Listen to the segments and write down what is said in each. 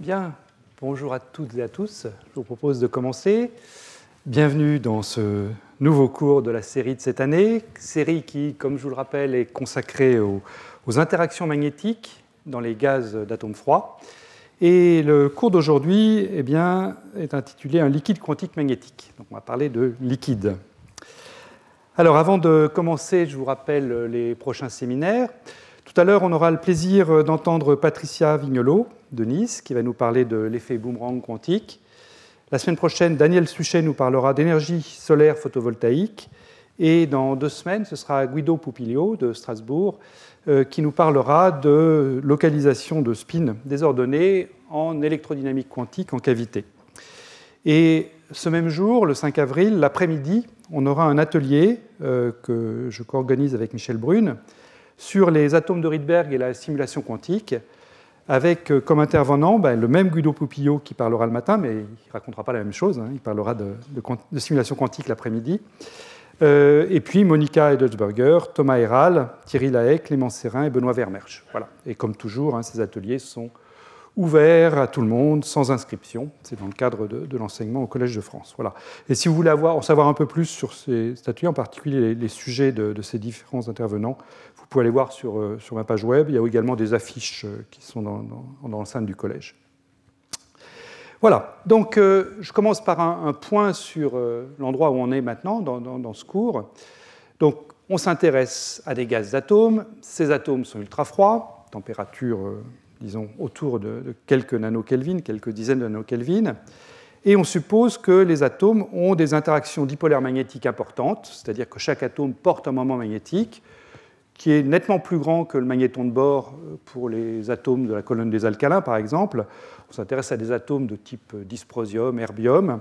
Bien, bonjour à toutes et à tous. Je vous propose de commencer. Bienvenue dans ce nouveau cours de la série de cette année, série qui, comme je vous le rappelle, est consacrée aux interactions magnétiques dans les gaz d'atomes froids. Et le cours d'aujourd'hui est intitulé « Un liquide quantique magnétique ». Donc on va parler de liquide. Alors avant de commencer, je vous rappelle les prochains séminaires. Tout à l'heure, on aura le plaisir d'entendre Patricia Vignolo de Nice, qui va nous parler de l'effet boomerang quantique. La semaine prochaine, Daniel Suchet nous parlera d'énergie solaire photovoltaïque. Et dans 2 semaines, ce sera Guido Pupilio de Strasbourg qui nous parlera de localisation de spins désordonnés en électrodynamique quantique en cavité. Et ce même jour, le 5 avril, l'après-midi, on aura un atelier que je co-organise avec Michel Brune sur les atomes de Rydberg et la simulation quantique, avec comme intervenant le même Guido Pupillo qui parlera le matin, mais il ne racontera pas la même chose, il parlera de simulation quantique l'après-midi, et puis Monica Edelsberger, Thomas Héral, Thierry Lahaye, Clément Serrin et Benoît Vermersch. Voilà. Et comme toujours, ces ateliers sont ouverts à tout le monde, sans inscription. C'est dans le cadre de l'enseignement au Collège de France. Voilà. Et si vous voulez en savoir un peu plus sur ces ateliers, en particulier les sujets de ces différents intervenants, vous pouvez aller voir sur ma page web. Il y a également des affiches qui sont dans l'enceinte du collège. Voilà. Donc, je commence par un point sur l'endroit où on est maintenant dans ce cours. Donc, on s'intéresse à des gaz d'atomes. Ces atomes sont ultra froids, température disons, autour de quelques nanokelvin, quelques dizaines de nanokelvin. Et on suppose que les atomes ont des interactions dipolaires magnétiques importantes, c'est-à-dire que chaque atome porte un moment magnétique qui est nettement plus grand que le magnéton de Bohr pour les atomes de la colonne des alcalins, par exemple. On s'intéresse à des atomes de type dysprosium, erbium.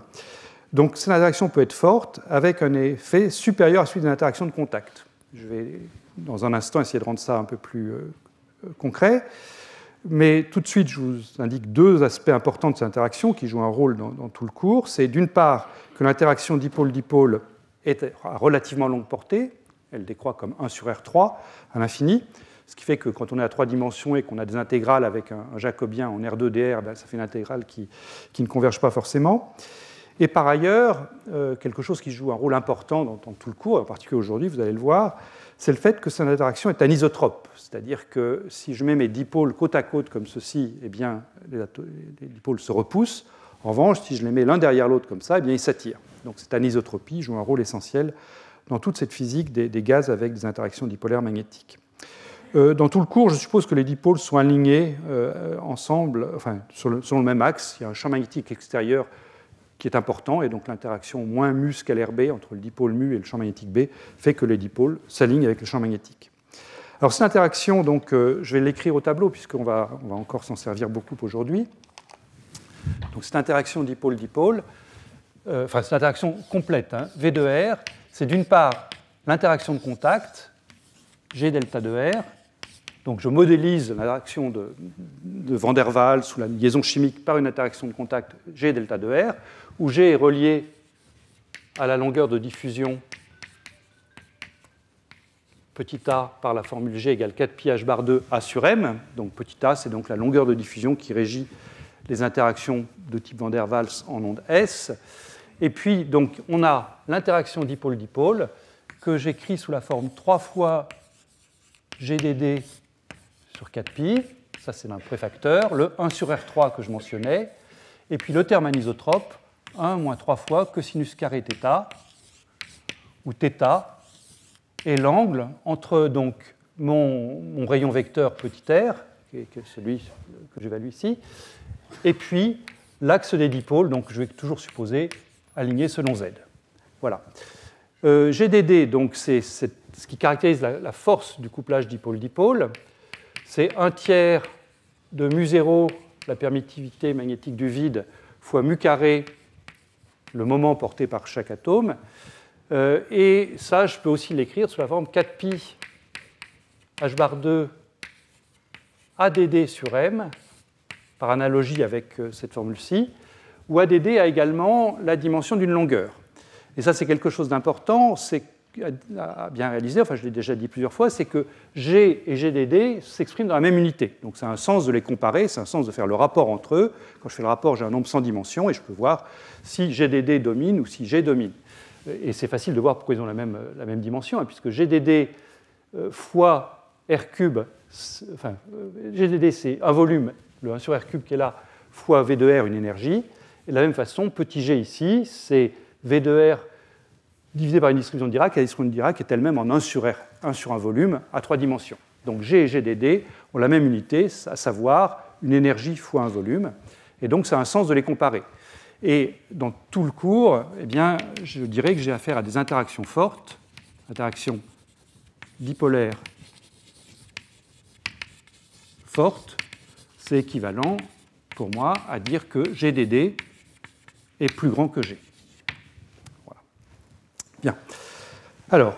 Donc cette interaction peut être forte, avec un effet supérieur à celui d'une interaction de contact. Je vais, dans un instant, essayer de rendre ça un peu plus concret. Mais tout de suite, je vous indique 2 aspects importants de cette interaction qui jouent un rôle dans tout le cours. C'est d'une part que l'interaction dipôle-dipôle est à relativement longue portée. Elle décroît comme 1 sur R3 à l'infini, ce qui fait que quand on est à 3 dimensions et qu'on a des intégrales avec un jacobien en R2dr, ça fait une intégrale qui ne converge pas forcément. Et par ailleurs, quelque chose qui joue un rôle important dans tout le cours, en particulier aujourd'hui, vous allez le voir, c'est le fait que cette interaction est anisotrope. C'est-à-dire que si je mets mes dipôles côte à côte comme ceci, les dipôles se repoussent. En revanche, si je les mets l'un derrière l'autre comme ça, ils s'attirent. Donc cette anisotropie joue un rôle essentiel dans toute cette physique des gaz avec des interactions dipolaires magnétiques. Dans tout le cours, je suppose que les dipôles sont alignés ensemble, selon le même axe. Il y a un champ magnétique extérieur qui est important, et donc l'interaction moins mu scalaire B entre le dipôle mu et le champ magnétique B fait que les dipôles s'alignent avec le champ magnétique. Alors cette interaction, donc, je vais l'écrire au tableau puisqu'on va encore s'en servir beaucoup aujourd'hui. Donc cette interaction dipôle-dipôle, cette interaction complète, V de R, c'est d'une part l'interaction de contact, G delta de R. Donc je modélise l'interaction de Van der Waals sous la liaison chimique par une interaction de contact G delta de R, où G est relié à la longueur de diffusion petit a par la formule G égale 4pi h bar 2 A sur M. Donc petit a, c'est donc la longueur de diffusion qui régit les interactions de type Van der Waals en onde S. Et puis, donc, on a l'interaction dipôle-dipôle que j'écris sous la forme 3 fois GDD sur 4pi. Ça, c'est un préfacteur. Le 1 sur R3 que je mentionnais. Et puis le terme anisotrope, 1 moins 3 fois cosinus carré θ, où θ est l'angle entre donc, mon rayon vecteur petit r, qui est celui que j'évalue ici, et puis l'axe des dipôles, donc je vais toujours supposer aligné selon Z. Voilà. GDD, donc c'est ce qui caractérise la force du couplage dipôle-dipôle. C'est 1/3 de mu0, la permittivité magnétique du vide, fois mu carré, le moment porté par chaque atome. Et ça, je peux aussi l'écrire sous la forme 4pi h bar 2 ADD sur M, par analogie avec cette formule-ci, où ADD a également la dimension d'une longueur. Et ça, c'est quelque chose d'important, c'est à bien réaliser, enfin je l'ai déjà dit plusieurs fois, c'est que G et GDD s'expriment dans la même unité. Donc c'est un sens de les comparer, c'est un sens de faire le rapport entre eux. Quand je fais le rapport, j'ai un nombre sans dimension et je peux voir si GDD domine ou si G domine. Et c'est facile de voir pourquoi ils ont la même dimension, hein, puisque GDD fois R cube, enfin GDD c'est un volume, le 1 sur R cube qui est là, fois V de R, une énergie. Et de la même façon, petit g ici, c'est V de R divisé par une distribution de Dirac, et la distribution de Dirac est elle-même en 1 sur R, 1 sur un volume à 3 dimensions. Donc G et GDD ont la même unité, à savoir une énergie fois un volume, et donc ça a un sens de les comparer. Et dans tout le cours, eh bien, je dirais que j'ai affaire à des interactions fortes, interactions bipolaires fortes, c'est équivalent pour moi à dire que GDD est plus grand que G. Voilà. Bien. Alors,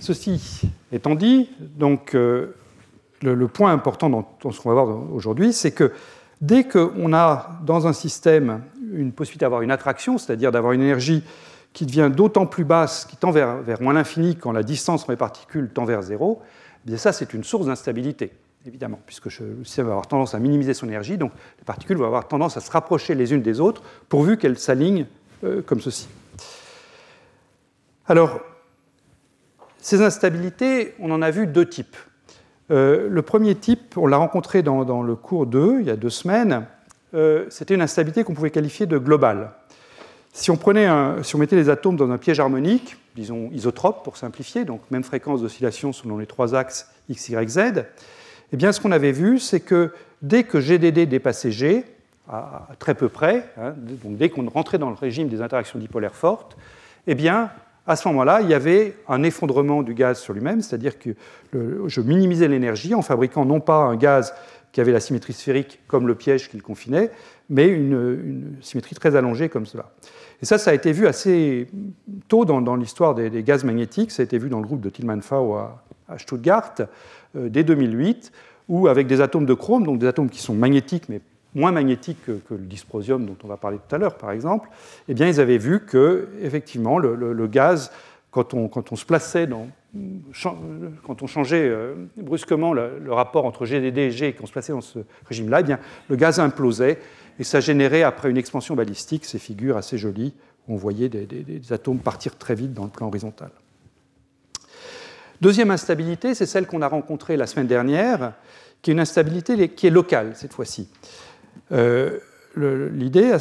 ceci étant dit, donc, le point important dans ce qu'on va voir aujourd'hui, c'est que dès qu'on a dans un système une possibilité d'avoir une attraction, c'est-à-dire d'avoir une énergie qui devient d'autant plus basse, qui tend vers moins l'infini quand la distance entre les particules tend vers zéro, eh bien ça c'est une source d'instabilité, évidemment, puisque le système va avoir tendance à minimiser son énergie, donc les particules vont avoir tendance à se rapprocher les unes des autres, pourvu qu'elles s'alignent comme ceci. Alors, ces instabilités, on en a vu deux types. Le premier type, on l'a rencontré dans le cours 2, il y a 2 semaines, c'était une instabilité qu'on pouvait qualifier de globale. Si on mettait les atomes dans un piège harmonique, disons isotrope pour simplifier, donc même fréquence d'oscillation selon les 3 axes x, y, z, eh bien ce qu'on avait vu, c'est que dès que GDD dépassait G, à très peu près, hein, donc dès qu'on rentrait dans le régime des interactions dipolaires fortes, eh bien à ce moment-là, il y avait un effondrement du gaz sur lui-même, c'est-à-dire que je minimisais l'énergie en fabriquant non pas un gaz qui avait la symétrie sphérique comme le piège qu'il confinait, mais une symétrie très allongée comme cela. Et ça a été vu assez tôt dans l'histoire des gaz magnétiques, ça a été vu dans le groupe de Tillman-Fau à Stuttgart, dès 2008, où avec des atomes de chrome, donc des atomes qui sont magnétiques, mais moins magnétiques que le dysprosium dont on va parler tout à l'heure, par exemple, eh bien, ils avaient vu que, effectivement, le gaz, quand on se plaçait quand on changeait brusquement le rapport entre GDD et G et qu'on se plaçait dans ce régime-là, eh bien, le gaz implosait et ça générait, après une expansion balistique, ces figures assez jolies où on voyait des atomes partir très vite dans le plan horizontal. Deuxième instabilité, c'est celle qu'on a rencontrée la semaine dernière, qui est une instabilité qui est locale cette fois-ci. L'idée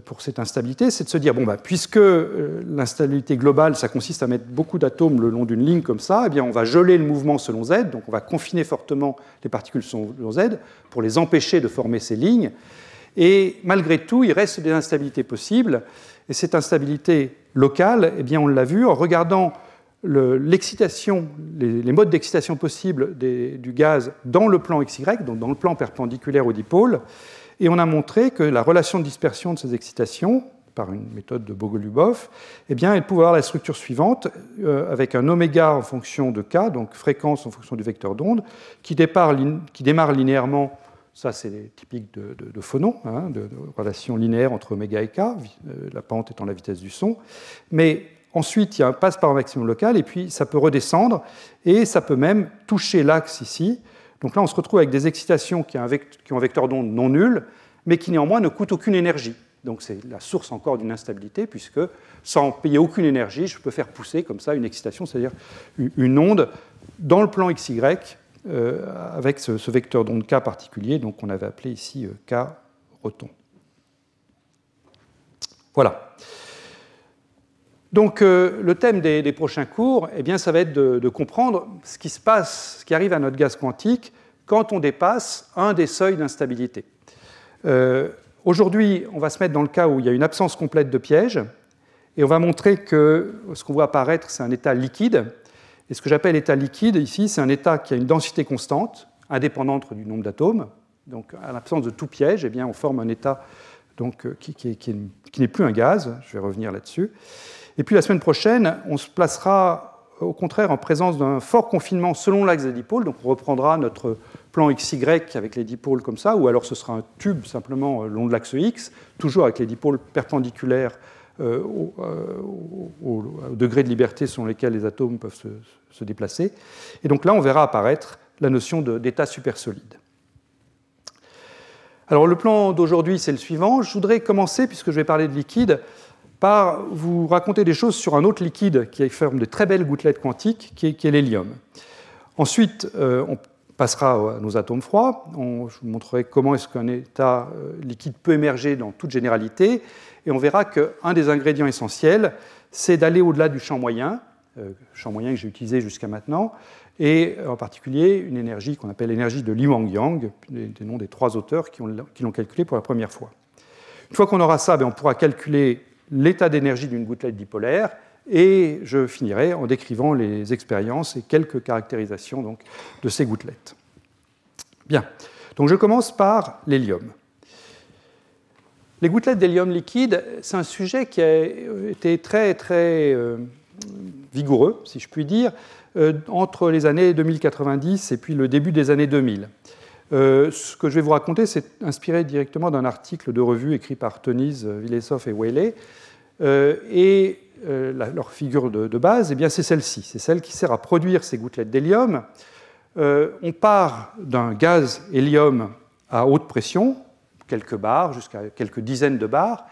pour cette instabilité, c'est de se dire, puisque l'instabilité globale, ça consiste à mettre beaucoup d'atomes le long d'une ligne comme ça, eh bien, on va geler le mouvement selon Z, donc on va confiner fortement les particules selon Z pour les empêcher de former ces lignes. Et malgré tout, il reste des instabilités possibles. Et cette instabilité locale, eh bien, on l'a vu en regardant l'excitation, les modes d'excitation possibles du gaz dans le plan XY, donc dans le plan perpendiculaire au dipôle, et on a montré que la relation de dispersion de ces excitations, par une méthode de Bogoliubov, eh bien, elle pouvait avoir la structure suivante, avec un oméga en fonction de k, donc fréquence en fonction du vecteur d'onde, qui démarre linéairement, ça c'est typique de phonon, hein, de relation linéaire entre oméga et k, la pente étant la vitesse du son, mais ensuite, il y a un passe par un maximum local, et puis ça peut redescendre, et ça peut même toucher l'axe ici. Donc là, on se retrouve avec des excitations qui ont un vecteur d'onde non nul, mais qui néanmoins ne coûtent aucune énergie. Donc c'est la source encore d'une instabilité, puisque sans payer aucune énergie, je peux faire pousser comme ça une excitation, c'est-à-dire une onde dans le plan XY, avec ce vecteur d'onde K particulier, donc on avait appelé ici K roton. Voilà. Donc, le thème des prochains cours, eh bien, ça va être de comprendre ce qui se passe, ce qui arrive à notre gaz quantique quand on dépasse un des seuils d'instabilité. Aujourd'hui, on va se mettre dans le cas où il y a une absence complète de piège, et on va montrer que ce qu'on voit apparaître, c'est un état liquide. Et ce que j'appelle état liquide, ici, c'est un état qui a une densité constante, indépendante du nombre d'atomes. Donc, à l'absence de tout piège, eh bien, on forme un état donc, qui n'est plus un gaz. Je vais revenir là-dessus. Et puis la semaine prochaine, on se placera au contraire en présence d'un fort confinement selon l'axe des dipôles. Donc on reprendra notre plan XY avec les dipôles comme ça, ou alors ce sera un tube simplement le long de l'axe X, toujours avec les dipôles perpendiculaires au degré de liberté selon lesquels les atomes peuvent se déplacer. Et donc là, on verra apparaître la notion d'état supersolide. Alors le plan d'aujourd'hui, c'est le suivant. Je voudrais commencer, puisque je vais parler de liquide, par vous raconter des choses sur un autre liquide qui forme de très belles gouttelettes quantiques, qui est l'hélium. Ensuite, on passera à nos atomes froids. Je vous montrerai comment est-ce qu'un état liquide peut émerger dans toute généralité. Et on verra qu'un des ingrédients essentiels, c'est d'aller au-delà du champ moyen que j'ai utilisé jusqu'à maintenant, et en particulier une énergie qu'on appelle l'énergie de Li Wang-Yang, des noms des 3 auteurs qui l'ont calculé pour la première fois. Une fois qu'on aura ça, on pourra calculer l'état d'énergie d'une gouttelette dipolaire, et je finirai en décrivant les expériences et quelques caractérisations donc, de ces gouttelettes. Bien, donc je commence par l'hélium. Les gouttelettes d'hélium liquide, c'est un sujet qui a été très, très vigoureux, si je puis dire, entre les années 2090 et puis le début des années 2000. Ce que je vais vous raconter, c'est inspiré directement d'un article de revue écrit par Tönnies, Villesov et Whaley. Leur figure de base, c'est celle-ci. C'est celle qui sert à produire ces gouttelettes d'hélium. On part d'un gaz hélium à haute pression, quelques bars, jusqu'à quelques dizaines de bars,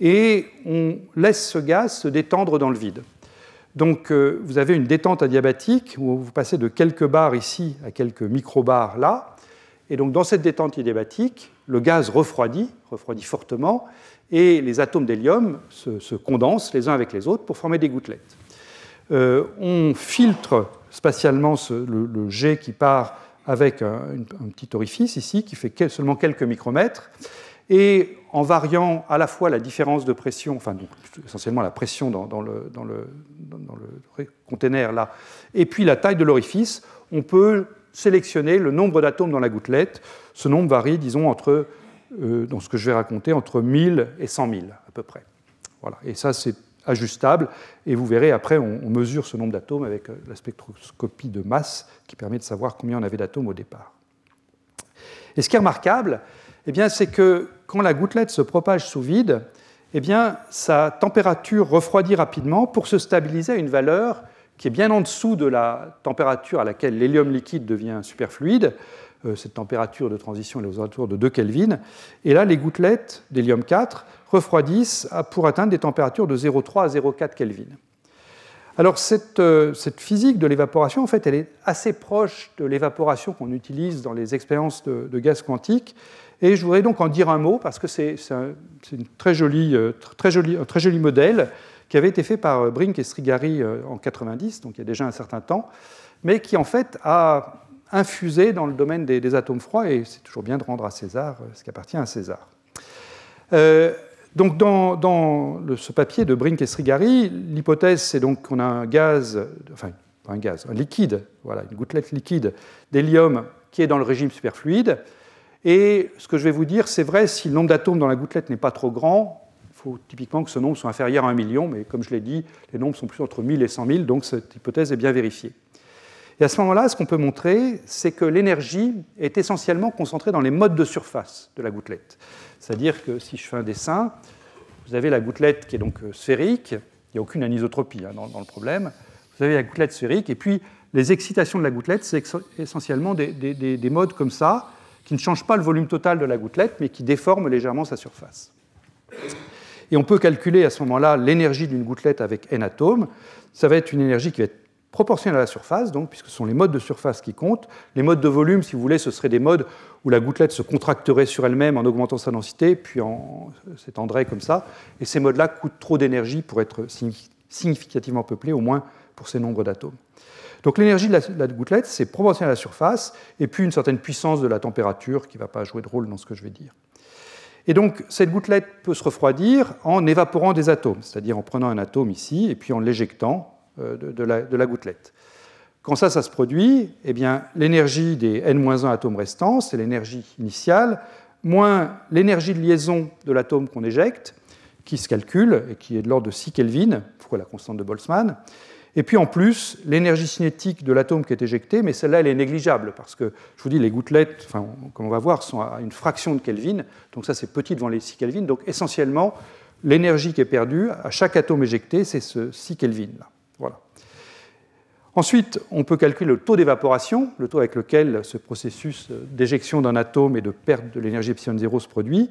et on laisse ce gaz se détendre dans le vide. Donc, vous avez une détente adiabatique où vous passez de quelques bars ici à quelques microbars là. Et donc, dans cette détente adiabatique, le gaz refroidit fortement, et les atomes d'hélium se condensent les uns avec les autres pour former des gouttelettes. On filtre spatialement le jet qui part avec un petit orifice ici qui fait seulement quelques micromètres. Et en variant à la fois la différence de pression, enfin donc, essentiellement la pression dans le container là, et puis la taille de l'orifice, on peut sélectionner le nombre d'atomes dans la gouttelette. Ce nombre varie, disons, dans ce que je vais raconter, entre 1000 et 100 000 à peu près. Voilà. Et ça, c'est ajustable. Et vous verrez, après, on mesure ce nombre d'atomes avec la spectroscopie de masse qui permet de savoir combien on avait d'atomes au départ. Et ce qui est remarquable, c'est que quand la gouttelette se propage sous vide, sa température refroidit rapidement pour se stabiliser à une valeur qui est bien en dessous de la température à laquelle l'hélium liquide devient superfluide. Cette température de transition est aux alentours de 2 Kelvin. Et là, les gouttelettes d'hélium 4 refroidissent pour atteindre des températures de 0,3 à 0,4 Kelvin. Alors, cette physique de l'évaporation, en fait, elle est assez proche de l'évaporation qu'on utilise dans les expériences de gaz quantique. Et je voudrais donc en dire un mot, parce que c'est un très joli modèle qui avait été fait par Brink et Strigari en 90, donc il y a déjà un certain temps, mais qui, en fait, a infusé dans le domaine des atomes froids, et c'est toujours bien de rendre à César ce qui appartient à César. Donc, dans ce papier de Brink et Strigari, l'hypothèse, c'est donc qu'on a un liquide, voilà, une gouttelette liquide d'hélium qui est dans le régime superfluide. Et ce que je vais vous dire, c'est vrai si le nombre d'atomes dans la gouttelette n'est pas trop grand. Il faut typiquement que ce nombre soit inférieur à 1 million, mais comme je l'ai dit, les nombres sont plus entre 1000 et 100 000, donc cette hypothèse est bien vérifiée. Et à ce moment-là, ce qu'on peut montrer, c'est que l'énergie est essentiellement concentrée dans les modes de surface de la gouttelette. C'est-à-dire que si je fais un dessin, vous avez la gouttelette qui est donc sphérique, il n'y a aucune anisotropie dans le problème, vous avez la gouttelette sphérique, et puis les excitations de la gouttelette, c'est essentiellement des modes comme ça, qui ne changent pas le volume total de la gouttelette, mais qui déforment légèrement sa surface. Et on peut calculer à ce moment-là l'énergie d'une gouttelette avec n atomes. Ça va être une énergie qui va être proportionnelle à la surface, donc, puisque ce sont les modes de surface qui comptent. Les modes de volume, si vous voulez, ce seraient des modes où la gouttelette se contracterait sur elle-même en augmentant sa densité, puis s'étendrait comme ça. Et ces modes-là coûtent trop d'énergie pour être significativement peuplés, au moins pour ces nombres d'atomes. Donc l'énergie de la gouttelette, c'est proportionnel à la surface, et puis une certaine puissance de la température qui ne va pas jouer de rôle dans ce que je vais dire. Et donc cette gouttelette peut se refroidir en évaporant des atomes, c'est-à-dire en prenant un atome ici, et puis en l'éjectant de la gouttelette. Quand ça se produit, l'énergie des n-1 atomes restants, c'est l'énergie initiale, moins l'énergie de liaison de l'atome qu'on éjecte, qui se calcule, et qui est de l'ordre de 6 Kelvin, pour la constante de Boltzmann. Et puis en plus, l'énergie cinétique de l'atome qui est éjecté, mais celle-là, elle est négligeable, parce que, je vous dis, les gouttelettes, comme on va voir, sont à une fraction de Kelvin, donc ça c'est petit devant les 6 Kelvin, donc essentiellement, l'énergie qui est perdue à chaque atome éjecté, c'est ce 6 Kelvin là. Voilà. Ensuite, on peut calculer le taux d'évaporation, le taux avec lequel ce processus d'éjection d'un atome et de perte de l'énergie epsilon 0 se produit.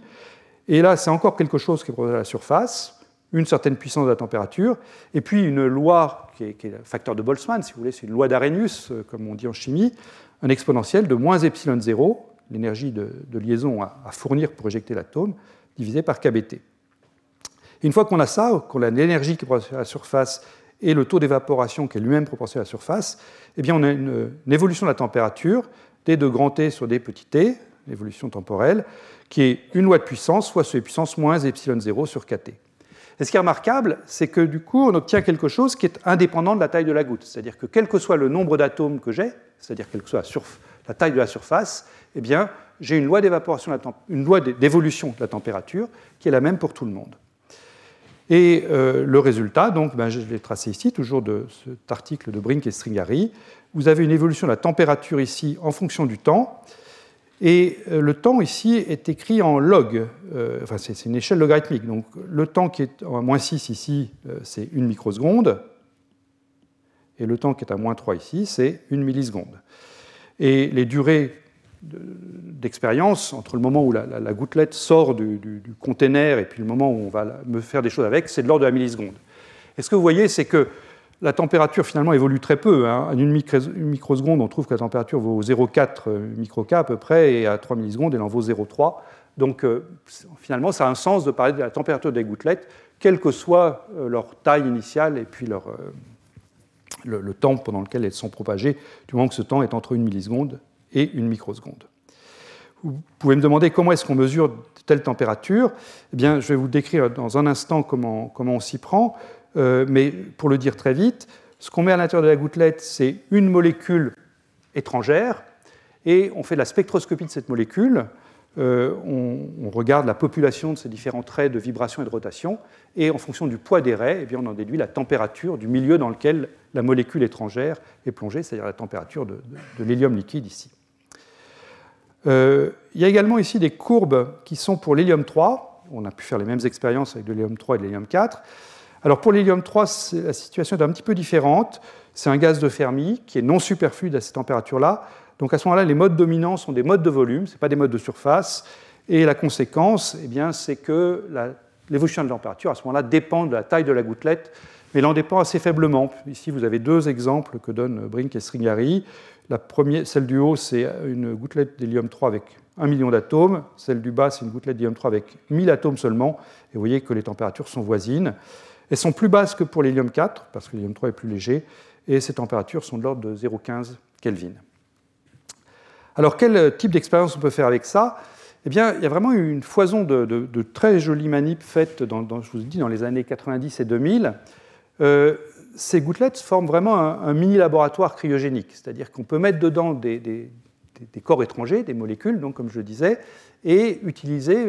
Et là, c'est encore quelque chose qui est produit à la surface, une certaine puissance de la température, et puis une loi qui est le facteur de Boltzmann, si vous voulez, c'est une loi d'Arrhenius, comme on dit en chimie, un exponentiel de moins epsilon 0, l'énergie de liaison à fournir pour éjecter l'atome, divisé par kBt. Et une fois qu'on a ça, qu'on a l'énergie qui est produite à la surface et le taux d'évaporation qui est lui-même proportionnel à la surface, eh bien on a une évolution de la température, d de grand T sur d petit t, l'évolution temporelle, qui est une loi de puissance, fois c puissance moins epsilon 0 sur kt. Et ce qui est remarquable, c'est que du coup, on obtient quelque chose qui est indépendant de la taille de la goutte. C'est-à-dire que quel que soit le nombre d'atomes que j'ai, c'est-à-dire quelle que soit la taille de la surface, eh bien, j'ai une loi d'évaporation, une loi d'évolution de la température qui est la même pour tout le monde. Et le résultat, donc, je l'ai tracé ici, toujours de cet article de Brink et Stringari. Vous avez une évolution de la température ici en fonction du temps. Et le temps ici est écrit en log, enfin c'est une échelle logarithmique. Donc le temps qui est à moins 6 ici, c'est 1 microseconde. Et le temps qui est à moins 3 ici, c'est 1 milliseconde. Et les durées d'expérience entre le moment où la gouttelette sort du container et puis le moment où on va me faire des choses avec, c'est de l'ordre de la milliseconde. Et ce que vous voyez, c'est que la température finalement évolue très peu. À une microseconde, on trouve que la température vaut 0,4 microK à peu près, et à 3 millisecondes, elle en vaut 0,3. Donc finalement, ça a un sens de parler de la température des gouttelettes, quelle que soit leur taille initiale et puis le temps pendant lequel elles sont propagées, du moment que ce temps est entre 1 milliseconde et 1 microseconde. Vous pouvez me demander comment est-ce qu'on mesure telle température. Eh bien, je vais vous décrire dans un instant comment on s'y prend. Mais pour le dire très vite, ce qu'on met à l'intérieur de la gouttelette, c'est une molécule étrangère, et on fait de la spectroscopie de cette molécule. On regarde la population de ces différents traits de vibration et de rotation, et en fonction du poids des raies, eh bien, on en déduit la température du milieu dans lequel la molécule étrangère est plongée, c'est-à-dire la température de l'hélium liquide ici. Il y a également ici des courbes qui sont pour l'hélium 3. On a pu faire les mêmes expériences avec de l'hélium 3 et de l'hélium 4. Alors pour l'hélium 3, la situation est un petit peu différente. C'est un gaz de Fermi qui est non superfluide à ces températures-là. Donc à ce moment-là, les modes dominants sont des modes de volume, ce n'est pas des modes de surface. Et la conséquence, eh bien, c'est que l'évolution de la température, à ce moment-là, dépend de la taille de la gouttelette, mais elle en dépend assez faiblement. Ici, vous avez deux exemples que donnent Brink et Stringari. La première, celle du haut, c'est une gouttelette d'hélium 3 avec 1 million d'atomes. Celle du bas, c'est une gouttelette d'hélium 3 avec 1000 atomes seulement. Et vous voyez que les températures sont voisines. Elles sont plus basses que pour l'hélium 4, parce que l'hélium 3 est plus léger, et ces températures sont de l'ordre de 0,15 Kelvin. Alors, quel type d'expérience on peut faire avec ça? Eh bien, il y a vraiment eu une foison de très jolies manips faites, je vous ai dit, dans les années 90 et 2000. Ces gouttelettes forment vraiment un mini-laboratoire cryogénique, c'est-à-dire qu'on peut mettre dedans des corps étrangers, des molécules, donc, comme je le disais, et utiliser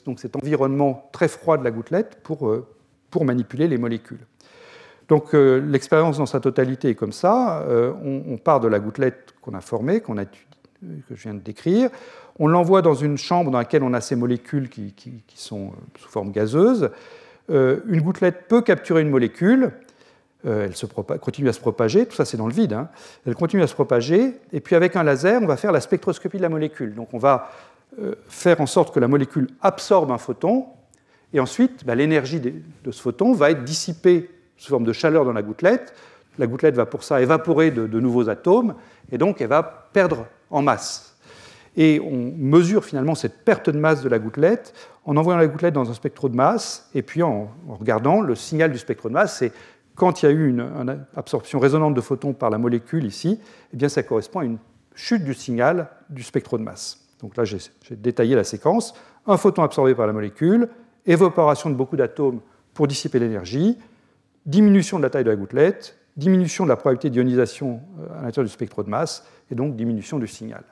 donc, cet environnement très froid de la gouttelette pour manipuler les molécules. Donc l'expérience dans sa totalité est comme ça. On part de la gouttelette qu'on a formée, que je viens de décrire. On l'envoie dans une chambre dans laquelle on a ces molécules qui sont sous forme gazeuse. Une gouttelette peut capturer une molécule. Elle continue à se propager. Tout ça, c'est dans le vide. Elle continue à se propager. Et puis avec un laser, on va faire la spectroscopie de la molécule. Donc on va faire en sorte que la molécule absorbe un photon. Et ensuite, l'énergie de ce photon va être dissipée sous forme de chaleur dans la gouttelette. La gouttelette va pour ça évaporer de nouveaux atomes, et donc elle va perdre en masse. Et on mesure finalement cette perte de masse de la gouttelette en envoyant la gouttelette dans un spectro de masse, et puis en regardant le signal du spectro de masse. C'est quand il y a eu une absorption résonante de photons par la molécule ici, eh bien ça correspond à une chute du signal du spectro de masse. Donc là, j'ai détaillé la séquence. Un photon absorbé par la molécule, évaporation de beaucoup d'atomes pour dissiper l'énergie, diminution de la taille de la gouttelette, diminution de la probabilité d'ionisation à l'intérieur du spectre de masse, et donc diminution du signal.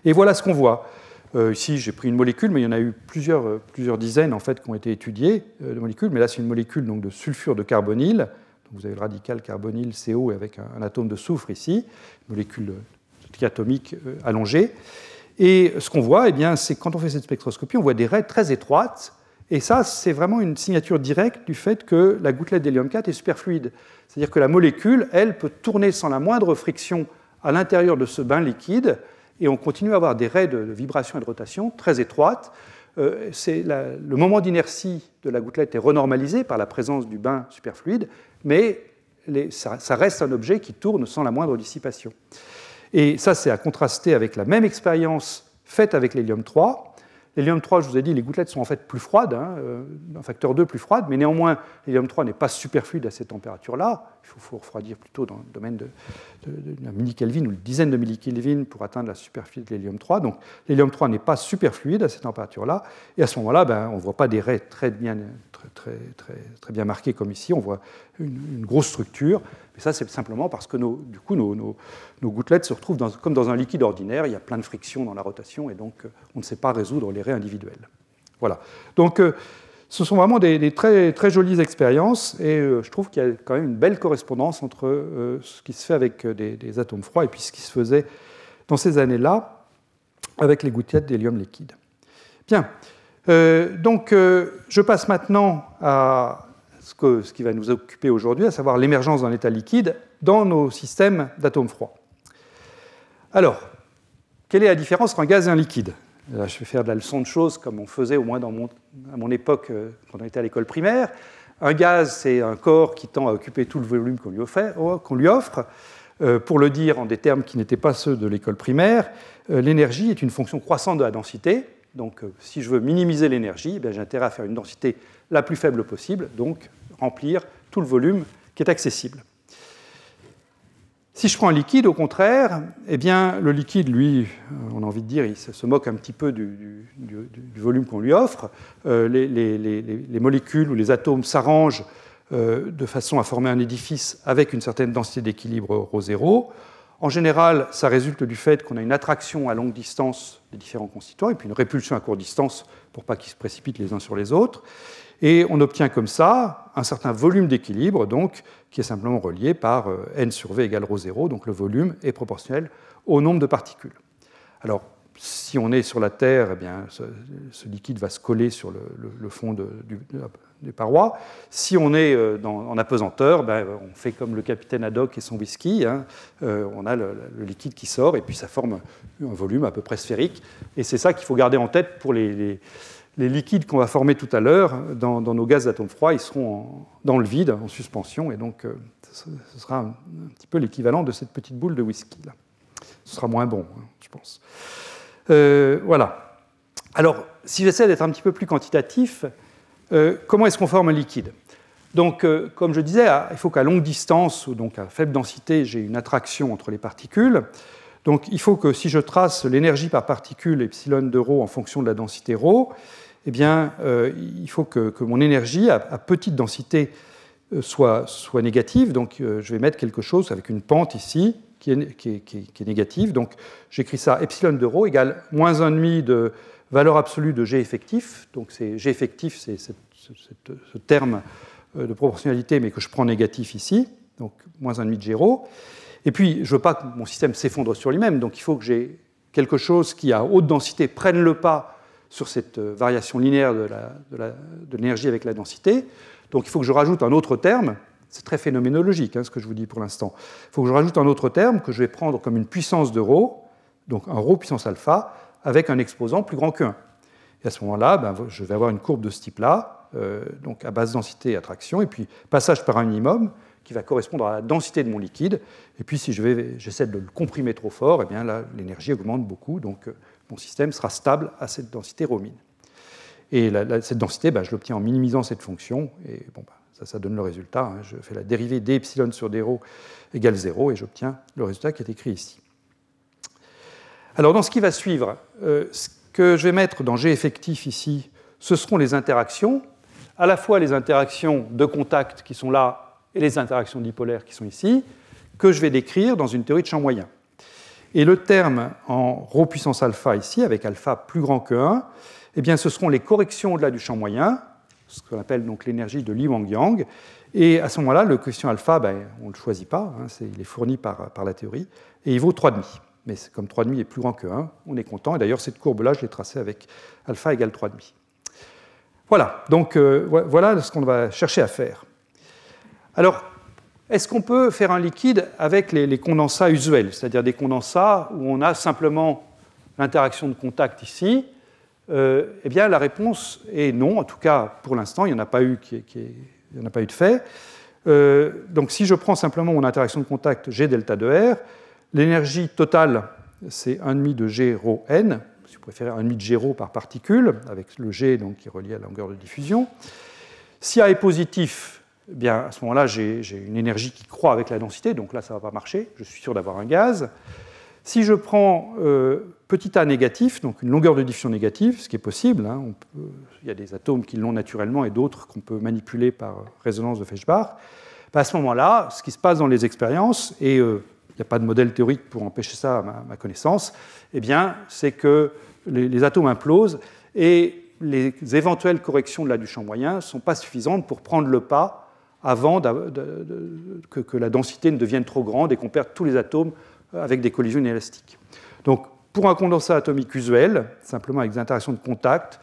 Et voilà ce qu'on voit. Ici, j'ai pris une molécule, mais il y en a eu plusieurs dizaines en fait, qui ont été étudiées de molécules. Mais là, c'est une molécule donc, de sulfure de carbonyle. Donc, vous avez le radical carbonyle CO avec un atome de soufre ici, une molécule triatomique allongée. Et ce qu'on voit, eh bien, c'est que quand on fait cette spectroscopie, on voit des raies très étroites, Et ça, c'est vraiment une signature directe du fait que la gouttelette d'hélium 4 est superfluide. C'est-à-dire que la molécule, elle, peut tourner sans la moindre friction à l'intérieur de ce bain liquide, et on continue à avoir des raies de vibration et de rotation très étroites. Le moment d'inertie de la gouttelette est renormalisé par la présence du bain superfluide, mais ça reste un objet qui tourne sans la moindre dissipation. Et ça, c'est à contraster avec la même expérience faite avec l'hélium 3. L'hélium 3, je vous ai dit, les gouttelettes sont en fait plus froides, un facteur 2 plus froide, mais néanmoins, l'hélium 3 n'est pas superfluide à ces températures-là. Il faut refroidir plutôt dans le domaine de millikelvin ou une dizaine de millikelvin pour atteindre la superfluidité de l'hélium 3. Donc l'hélium 3 n'est pas superfluide à ces températures-là. Et à ce moment-là, on ne voit pas des raies très bien marquées comme ici. On voit une grosse structure. Mais ça, c'est simplement parce que nos gouttelettes se retrouvent comme dans un liquide ordinaire. Il y a plein de frictions dans la rotation et donc on ne sait pas résoudre les raies individuelles. Voilà. Donc ce sont vraiment des très, très jolies expériences et je trouve qu'il y a quand même une belle correspondance entre ce qui se fait avec des atomes froids et puis ce qui se faisait dans ces années-là avec les gouttelettes d'hélium liquide. Bien. Donc je passe maintenant à ce qui va nous occuper aujourd'hui, à savoir l'émergence d'un état liquide dans nos systèmes d'atomes froids. Alors, quelle est la différence entre un gaz et un liquide ? Là, je vais faire de la leçon de choses comme on faisait au moins à mon époque quand on était à l'école primaire. Un gaz, c'est un corps qui tend à occuper tout le volume qu'on lui offre. Pour le dire en des termes qui n'étaient pas ceux de l'école primaire, l'énergie est une fonction croissante de la densité. Donc, si je veux minimiser l'énergie, j'ai intérêt à faire une densité la plus faible possible, donc remplir tout le volume qui est accessible. Si je prends un liquide, au contraire, le liquide, lui, on a envie de dire, il se moque un petit peu du volume qu'on lui offre. Les molécules ou les atomes s'arrangent de façon à former un édifice avec une certaine densité d'équilibre ρ0. En général, ça résulte du fait qu'on a une attraction à longue distance des différents constituants et puis une répulsion à courte distance pour pas qu'ils se précipitent les uns sur les autres. Et on obtient comme ça un certain volume d'équilibre, donc, qui est simplement relié par n sur v égale ρ0, donc le volume est proportionnel au nombre de particules. Alors, si on est sur la Terre, ce liquide va se coller sur le fond des parois. Si on est en apesanteur, on fait comme le capitaine Haddock et son whisky. On a le liquide qui sort et puis ça forme un volume à peu près sphérique. Et c'est ça qu'il faut garder en tête pour les liquides qu'on va former tout à l'heure. Dans nos gaz d'atomes froids, ils seront dans le vide, en suspension. Et donc, ce sera un petit peu l'équivalent de cette petite boule de whisky, là. Ce sera moins bon, je pense. Voilà. Alors, si j'essaie d'être un petit peu plus quantitatif, comment est-ce qu'on forme un liquide ? Donc, comme je disais, il faut qu'à longue distance, ou donc à faible densité, j'ai une attraction entre les particules. Donc, il faut que si je trace l'énergie par particule epsilon de ρ en fonction de la densité ρ, il faut que mon énergie à petite densité soit négative. Donc, je vais mettre quelque chose avec une pente ici, qui est négative. Donc, j'écris ça epsilon de ρ égale moins 1,5 de valeur absolue de G effectif. Donc, G effectif, c'est ce terme de proportionnalité, mais que je prends négatif ici. Donc, moins 1,5 de G ρ. Et puis, je ne veux pas que mon système s'effondre sur lui-même. Donc, il faut que j'ai quelque chose qui, à haute densité, prenne le pas sur cette variation linéaire de l'énergie avec la densité. Donc, il faut que je rajoute un autre terme. C'est très phénoménologique, ce que je vous dis pour l'instant. Il faut que je rajoute un autre terme que je vais prendre comme une puissance de ρ, donc un ρ puissance alpha, avec un exposant plus grand que 1. Et à ce moment-là, je vais avoir une courbe de ce type-là, donc à basse densité et attraction, et puis passage par un minimum qui va correspondre à la densité de mon liquide. Et puis si j'essaie de le comprimer trop fort, là, l'énergie augmente beaucoup, donc mon système sera stable à cette densité ρ min. Et cette densité, je l'obtiens en minimisant cette fonction, et ça donne le résultat. Je fais la dérivée d epsilon sur d ρ égale 0, et j'obtiens le résultat qui est écrit ici. Alors, dans ce qui va suivre, ce que je vais mettre dans G effectif ici, ce seront les interactions, à la fois les interactions de contact qui sont là et les interactions dipolaires qui sont ici, que je vais décrire dans une théorie de champ moyen. Et le terme en ρ puissance alpha ici, avec alpha plus grand que 1, ce seront les corrections au-delà du champ moyen, ce qu'on appelle donc l'énergie de Lee-Wang-Yang. Et à ce moment-là, le coefficient alpha, on ne le choisit pas, il est fourni par la théorie, et il vaut 3,5. Mais comme 3,5 est plus grand que 1, on est content. Et d'ailleurs, cette courbe-là, je l'ai tracée avec alpha égale 3,5. Voilà, donc voilà ce qu'on va chercher à faire. Alors, est-ce qu'on peut faire un liquide avec les condensats usuels, c'est-à-dire des condensats où on a simplement l'interaction de contact ici? Eh bien, la réponse est non. En tout cas, pour l'instant, il n'y en a pas eu de fait. Donc, si je prends simplement mon interaction de contact G delta de R, l'énergie totale, c'est 1,5 de G rho n, si vous préférez 1,5 de G rho par particule, avec le G donc, qui est relié à la longueur de diffusion. Si A est positif, eh bien, à ce moment-là, j'ai une énergie qui croît avec la densité, donc là, ça ne va pas marcher, je suis sûr d'avoir un gaz. Si je prends petit a négatif, donc une longueur de diffusion négative, ce qui est possible, hein, il y a des atomes qui l'ont naturellement et d'autres qu'on peut manipuler par résonance de Feshbach, à ce moment-là, ce qui se passe dans les expériences, et il n'y a pas de modèle théorique pour empêcher ça à ma connaissance, eh bien, c'est que les atomes implosent et les éventuelles corrections de la du champ moyen ne sont pas suffisantes pour prendre le pas avant que la densité ne devienne trop grande et qu'on perde tous les atomes avec des collisions inélastiques. Donc, pour un condensat atomique usuel, simplement avec des interactions de contact,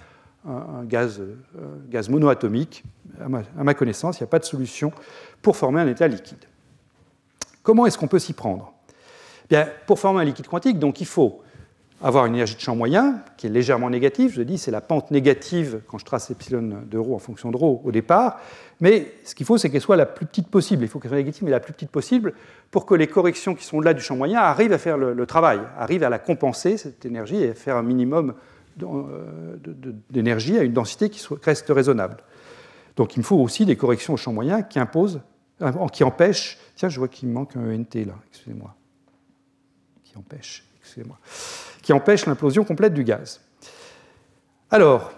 un gaz monoatomique, à ma connaissance, il n'y a pas de solution pour former un état liquide. Comment est-ce qu'on peut s'y prendre? Bien, pour former un liquide quantique, donc, il faut avoir une énergie de champ moyen qui est légèrement négative. Je dis, c'est la pente négative quand je trace epsilon de ρ en fonction de ρ au départ. Mais ce qu'il faut, c'est qu'elle soit la plus petite possible. Il faut qu'elle soit négative, mais la plus petite possible pour que les corrections qui sont là du champ moyen arrivent à faire le travail, arrivent à la compenser, cette énergie, et à faire un minimum d'énergie à une densité qui reste raisonnable. Donc il me faut aussi des corrections au champ moyen qui empêchent... Tiens, je vois qu'il me manque un ENT là, excusez-moi. Qui empêche l'implosion complète du gaz. Alors,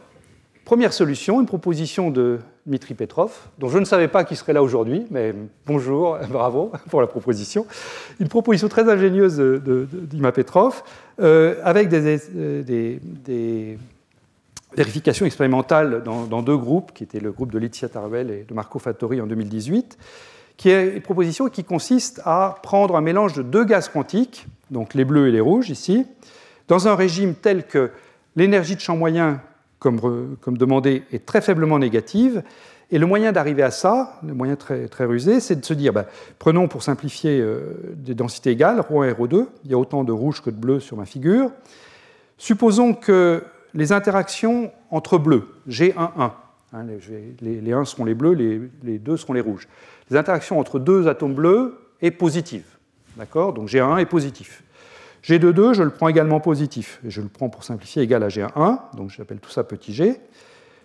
première solution, une proposition de Dmitri Petrov, dont je ne savais pas qu'il serait là aujourd'hui, mais bonjour, bravo pour la proposition. Une proposition très ingénieuse d'Ima Petrov, avec des vérifications expérimentales dans deux groupes, qui étaient le groupe de Licia Tarvel et de Marco Fattori en 2018, qui est une proposition qui consiste à prendre un mélange de deux gaz quantiques, donc les bleus et les rouges ici, dans un régime tel que l'énergie de champ moyen, comme demandé, est très faiblement négative. Et le moyen d'arriver à ça, le moyen très, très rusé, c'est de se dire, prenons pour simplifier des densités égales, ρ1 et ρ2, il y a autant de rouge que de bleu sur ma figure. Supposons que les interactions entre bleus, G1, 1, hein, les 1 seront les bleus, les 2 seront les rouges. Les interactions entre deux atomes bleus est positive. D'accord ? Donc G1 est positif. G2, je le prends également positif. Et je le prends pour simplifier égal à G1, donc j'appelle tout ça petit g.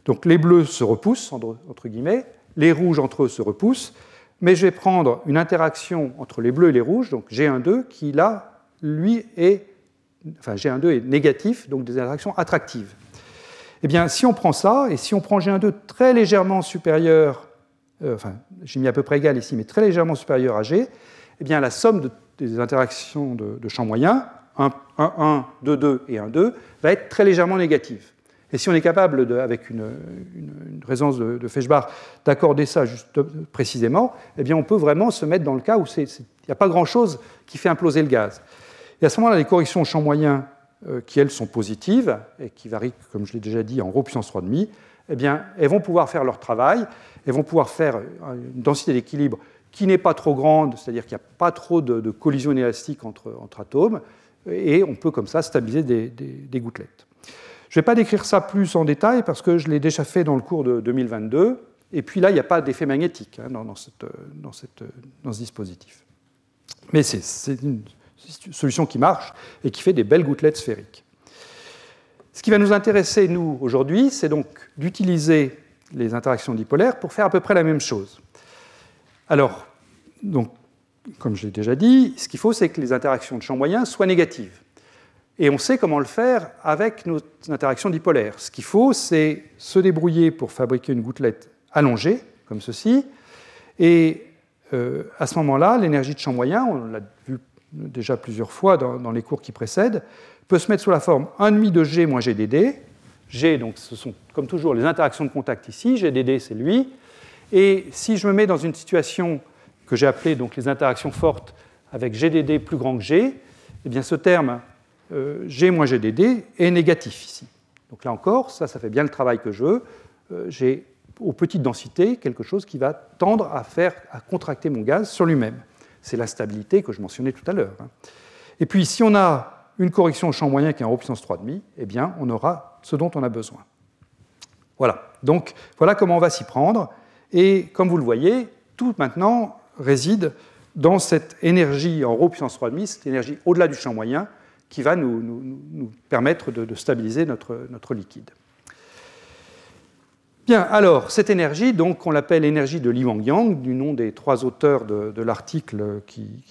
Donc les bleus se repoussent, entre guillemets, les rouges entre eux se repoussent, mais je vais prendre une interaction entre les bleus et les rouges, donc G1,2, qui là, lui, G1,2 est négatif, donc des interactions attractives. Eh bien, si on prend ça, et si on prend G1,2 très légèrement supérieur, j'ai mis à peu près égal ici, mais très légèrement supérieur à G, eh bien, la somme des interactions de champ moyen, 1,1, 2,2 et 1,2, va être très légèrement négative. Et si on est capable, avec une résonance de Feshbach, d'accorder ça juste précisément, eh bien, on peut vraiment se mettre dans le cas où il n'y a pas grand-chose qui fait imploser le gaz. Et à ce moment-là, les corrections au champ moyen, qui, elles, sont positives, et qui varient, comme je l'ai déjà dit, en ρ puissance 3,5, eh bien, elles vont pouvoir faire leur travail, elles vont pouvoir faire une densité d'équilibre qui n'est pas trop grande, c'est-à-dire qu'il n'y a pas trop de collisions inélastiques entre atomes, et on peut comme ça stabiliser des gouttelettes. Je ne vais pas décrire ça plus en détail parce que je l'ai déjà fait dans le cours de 2022, et puis là, il n'y a pas d'effet magnétique dans ce dispositif. Mais c'est une solution qui marche et qui fait des belles gouttelettes sphériques. Ce qui va nous intéresser, nous, aujourd'hui, c'est donc d'utiliser les interactions dipolaires pour faire à peu près la même chose. Alors, donc, comme je l'ai déjà dit, ce qu'il faut, c'est que les interactions de champ moyen soient négatives. Et on sait comment le faire avec nos interactions dipolaires. Ce qu'il faut, c'est se débrouiller pour fabriquer une gouttelette allongée, comme ceci. Et à ce moment-là, l'énergie de champ moyen, on l'a vu déjà plusieurs fois dans les cours qui précèdent, peut se mettre sous la forme 1,5 de G moins GDD. G, donc, ce sont comme toujours les interactions de contact ici. GDD, c'est lui. Et si je me mets dans une situation que j'ai appelée donc, les interactions fortes avec GDD plus grand que G, eh bien, ce terme G moins GDD est négatif ici. Donc là encore, ça fait bien le travail que je veux. j'ai aux petites densités quelque chose qui va tendre à contracter mon gaz sur lui-même. C'est la stabilité que je mentionnais tout à l'heure. Et puis, si on a une correction au champ moyen qui est en rho puissance 3,5, eh bien, on aura ce dont on a besoin. Voilà. Donc, voilà comment on va s'y prendre. Et comme vous le voyez, tout maintenant réside dans cette énergie en rho puissance 3,5, cette énergie au-delà du champ moyen, qui va nous permettre de stabiliser notre liquide. Bien, alors, cette énergie, donc, on l'appelle énergie de Li Wang-Yang, du nom des 3 auteurs de l'article qui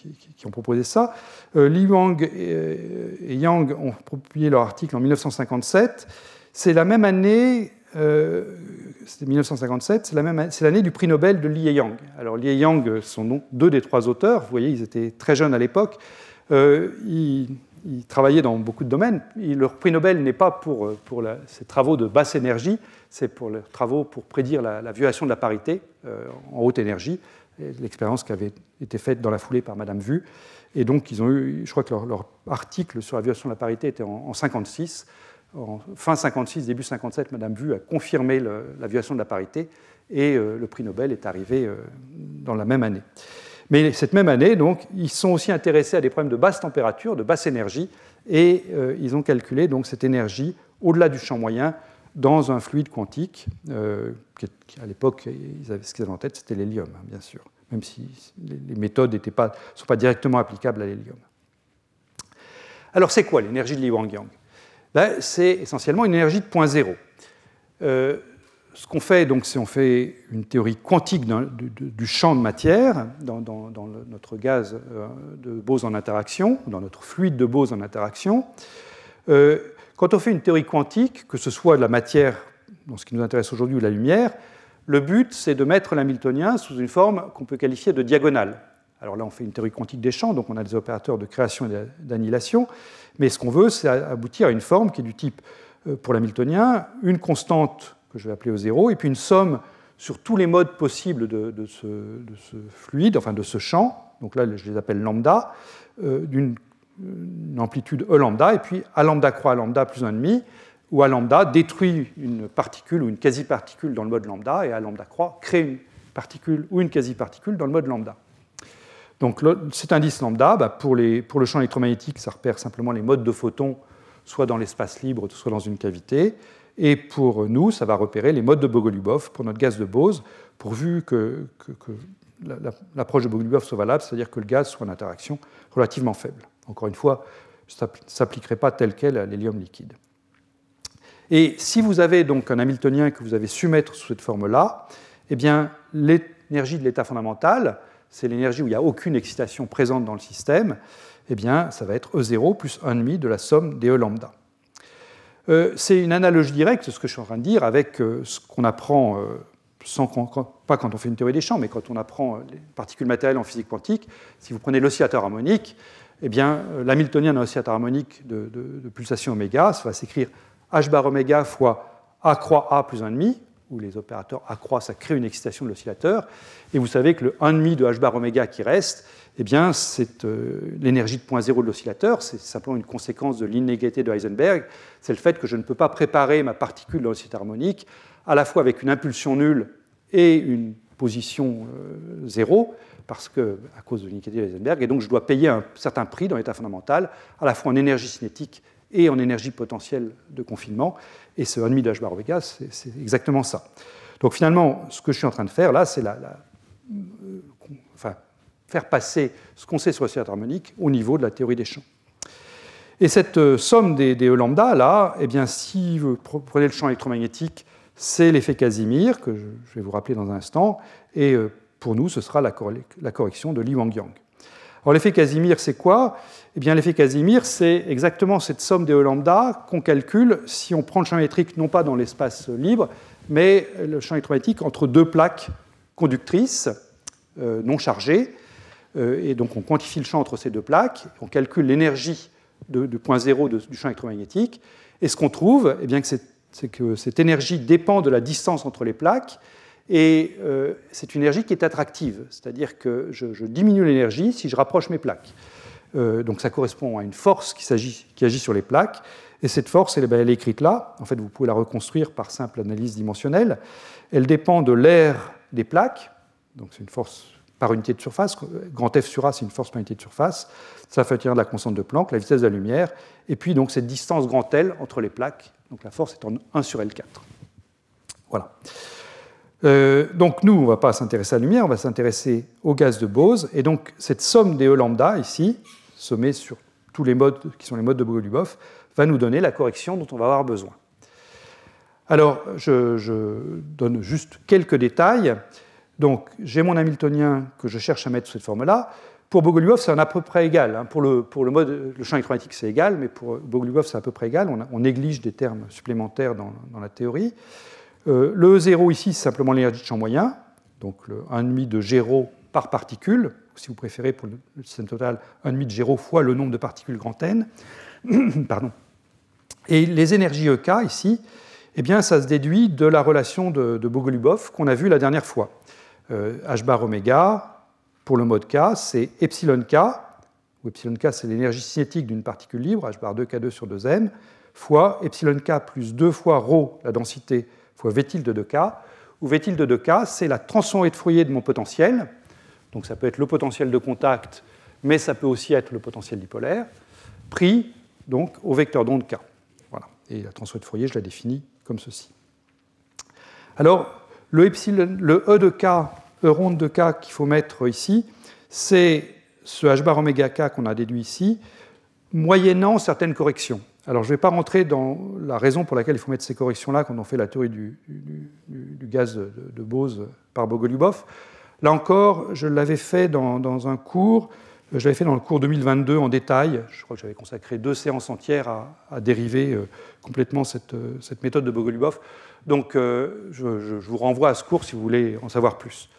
ont proposé ça. Li Wang et Yang ont publié leur article en 1957. C'est la même année, c'était 1957, c'est l'année du prix Nobel de Li et Yang. Alors, Li et Yang sont donc 2 des 3 auteurs. Vous voyez, ils étaient très jeunes à l'époque. Ils travaillaient dans beaucoup de domaines. Leur prix Nobel n'est pas pour ces travaux de basse énergie, c'est pour leurs travaux pour prédire la violation de la parité en haute énergie, l'expérience qui avait été faite dans la foulée par Madame Wu. Et donc, ils ont eu, je crois que leur article sur la violation de la parité était en 1956. En fin 1956, début 1957, Madame Wu a confirmé la violation de la parité et le prix Nobel est arrivé dans la même année. Mais cette même année, donc, ils sont aussi intéressés à des problèmes de basse température, de basse énergie, et ils ont calculé donc, cette énergie au-delà du champ moyen dans un fluide quantique, qui à l'époque, ce qu'ils avaient en tête, c'était l'hélium, hein, bien sûr, même si les méthodes ne sont pas directement applicables à l'hélium. Alors, c'est quoi l'énergie de Li Wang-Yang? Ben, c'est essentiellement une énergie de point zéro. Ce qu'on fait, donc, c'est on fait une théorie quantique du champ de matière dans notre gaz de Bose en interaction, dans notre fluide de Bose en interaction. Quand on fait une théorie quantique, que ce soit de la matière, dans ce qui nous intéresse aujourd'hui, ou de la lumière, le but, c'est de mettre l'hamiltonien sous une forme qu'on peut qualifier de diagonale. Alors là, on fait une théorie quantique des champs, donc on a des opérateurs de création et d'annihilation, mais ce qu'on veut, c'est aboutir à une forme qui est du type, pour l'hamiltonien, une constante que je vais appeler O0, et puis une somme sur tous les modes possibles de ce fluide, enfin de ce champ, donc là je les appelle lambda, d'une amplitude E lambda, et puis A lambda croix A lambda plus 1,5, où A lambda détruit une particule ou une quasi-particule dans le mode lambda, et A lambda croix crée une particule ou une quasi-particule dans le mode lambda. Donc cet indice lambda, pour le champ électromagnétique, ça repère simplement les modes de photons, soit dans l'espace libre, soit dans une cavité. Et pour nous, ça va repérer les modes de Bogoliubov pour notre gaz de Bose, pourvu que l'approche de Bogoliubov soit valable, c'est-à-dire que le gaz soit en interaction relativement faible. Encore une fois, ça ne s'appliquerait pas tel quel à l'hélium liquide. Et si vous avez donc un hamiltonien que vous avez su mettre sous cette forme-là, eh bien, l'énergie de l'état fondamental, c'est l'énergie où il n'y a aucune excitation présente dans le système, eh bien, ça va être E0 plus 1,5 de la somme des E lambda. C'est une analogie directe, ce que je suis en train de dire, avec ce qu'on apprend, pas quand on fait une théorie des champs, mais quand on apprend les particules matérielles en physique quantique. Si vous prenez l'oscillateur harmonique, eh bien, l'hamiltonien d'un oscillateur harmonique de pulsation oméga, ça va s'écrire h bar oméga fois a croix a plus 1,5, où les opérateurs a croix, ça crée une excitation de l'oscillateur. Et vous savez que le 1,5 de h bar oméga qui reste, eh bien, c'est l'énergie de point zéro de l'oscillateur, c'est simplement une conséquence de l'inégalité de Heisenberg, c'est le fait que je ne peux pas préparer ma particule dans l'oscillateur harmonique à la fois avec une impulsion nulle et une position zéro, parce que, à cause de l'inégalité de Heisenberg, et donc je dois payer un certain prix dans l'état fondamental, à la fois en énergie cinétique et en énergie potentielle de confinement, et ce 1,5 de h bar oméga, c'est exactement ça. Donc finalement, ce que je suis en train de faire là, c'est faire passer ce qu'on sait sur l'oscillateur harmonique au niveau de la théorie des champs. Et cette somme des E lambda, là, eh bien, si vous prenez le champ électromagnétique, c'est l'effet Casimir, que je vais vous rappeler dans un instant, et pour nous, ce sera la correction de Li Wang-Yang. Alors l'effet Casimir, c'est quoi? Eh bien, l'effet Casimir, c'est exactement cette somme des E lambda qu'on calcule si on prend le champ électrique non pas dans l'espace libre, mais le champ électromagnétique entre deux plaques conductrices non chargées. Et donc on quantifie le champ entre ces deux plaques, on calcule l'énergie de point zéro du champ électromagnétique, et ce qu'on trouve, eh bien, c'est que cette énergie dépend de la distance entre les plaques, et c'est une énergie qui est attractive, c'est-à-dire que je diminue l'énergie si je rapproche mes plaques. Donc ça correspond à une force qui agit sur les plaques, Et cette force, elle est écrite là. En fait, vous pouvez la reconstruire par simple analyse dimensionnelle. Elle dépend de l'aire des plaques. Donc, c'est une force par unité de surface. Grand F sur A, c'est une force par unité de surface. Ça fait tenir de la constante de Planck, la vitesse de la lumière. Et puis, donc, cette distance grand L entre les plaques. Donc, la force est en 1 sur L4. Voilà. Donc, nous, on ne va pas s'intéresser à la lumière, on va s'intéresser au gaz de Bose. Et donc, cette somme des E lambda, ici, sommée sur tous les modes qui sont les modes de Bogoliubov, va nous donner la correction dont on va avoir besoin. Alors, je donne juste quelques détails. Donc, j'ai mon Hamiltonien que je cherche à mettre sous cette forme-là. Pour Bogoliubov, c'est à peu près égal. Pour le champ électromagnétique, c'est égal, mais pour Bogoliubov, c'est à peu près égal. On néglige des termes supplémentaires dans la théorie. Le E0 ici, c'est simplement l'énergie de champ moyen, donc le 1,5 de G par particule, ou si vous préférez pour le système total, 1,5 de G fois le nombre de particules grand N. Pardon. Et les énergies EK ici, eh bien, ça se déduit de la relation de Bogoliubov qu'on a vue la dernière fois. H bar oméga, pour le mode K, c'est epsilon K, où epsilon K, c'est l'énergie cinétique d'une particule libre, H bar 2K2 sur 2m, fois epsilon K plus 2 fois ρ, la densité, fois V tilde de K, où V tilde de K, c'est la transformée de Fourier de mon potentiel. Donc ça peut être le potentiel de contact, mais ça peut aussi être le potentiel dipolaire, pris donc au vecteur d'onde K. Voilà. Et la transformée de Fourier, je la définis comme ceci. Alors, le E de K, E ronde de K qu'il faut mettre ici, c'est ce H bar oméga K qu'on a déduit ici, moyennant certaines corrections. Alors, je ne vais pas rentrer dans la raison pour laquelle il faut mettre ces corrections-là quand on fait la théorie du gaz de Bose par Bogoliubov. Là encore, je l'avais fait dans un cours, je l'avais fait dans le cours 2022 en détail. Je crois que j'avais consacré 2 séances entières à dériver complètement cette méthode de Bogoliubov. Donc, je vous renvoie à ce cours si vous voulez en savoir plus.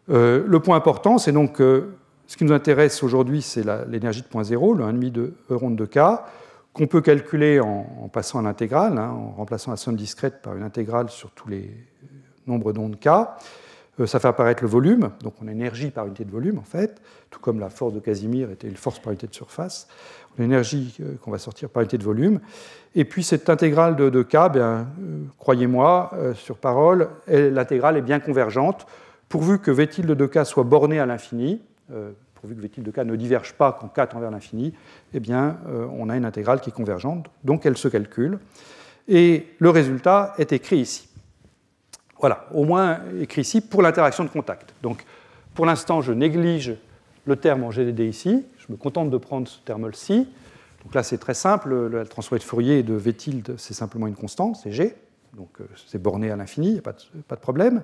Le point important, c'est donc ce qui nous intéresse aujourd'hui, c'est l'énergie de point zéro, le 1,5 de E ronde de K, qu'on peut calculer en passant à l'intégrale, en remplaçant la somme discrète par une intégrale sur tous les nombres d'ondes K. Ça fait apparaître le volume, donc on a énergie par unité de volume en fait, tout comme la force de Casimir était une force par unité de surface. On a l'énergie qu'on va sortir par unité de volume. Et puis cette intégrale de K, croyez-moi, sur parole, l'intégrale est bien convergente, pourvu que V tilde de K soit borné à l'infini, pourvu que V tilde de K ne diverge pas quand K tend vers l'infini, eh bien, on a une intégrale qui est convergente, donc elle se calcule. Et le résultat est écrit ici. Voilà, au moins écrit ici pour l'interaction de contact. Donc, pour l'instant, je néglige le terme en GDD ici. Je me contente de prendre ce terme-ci. Donc là, c'est très simple. La transformée de Fourier de V tilde, c'est simplement une constante, c'est G. Donc, c'est borné à l'infini, il n'y a pas de problème.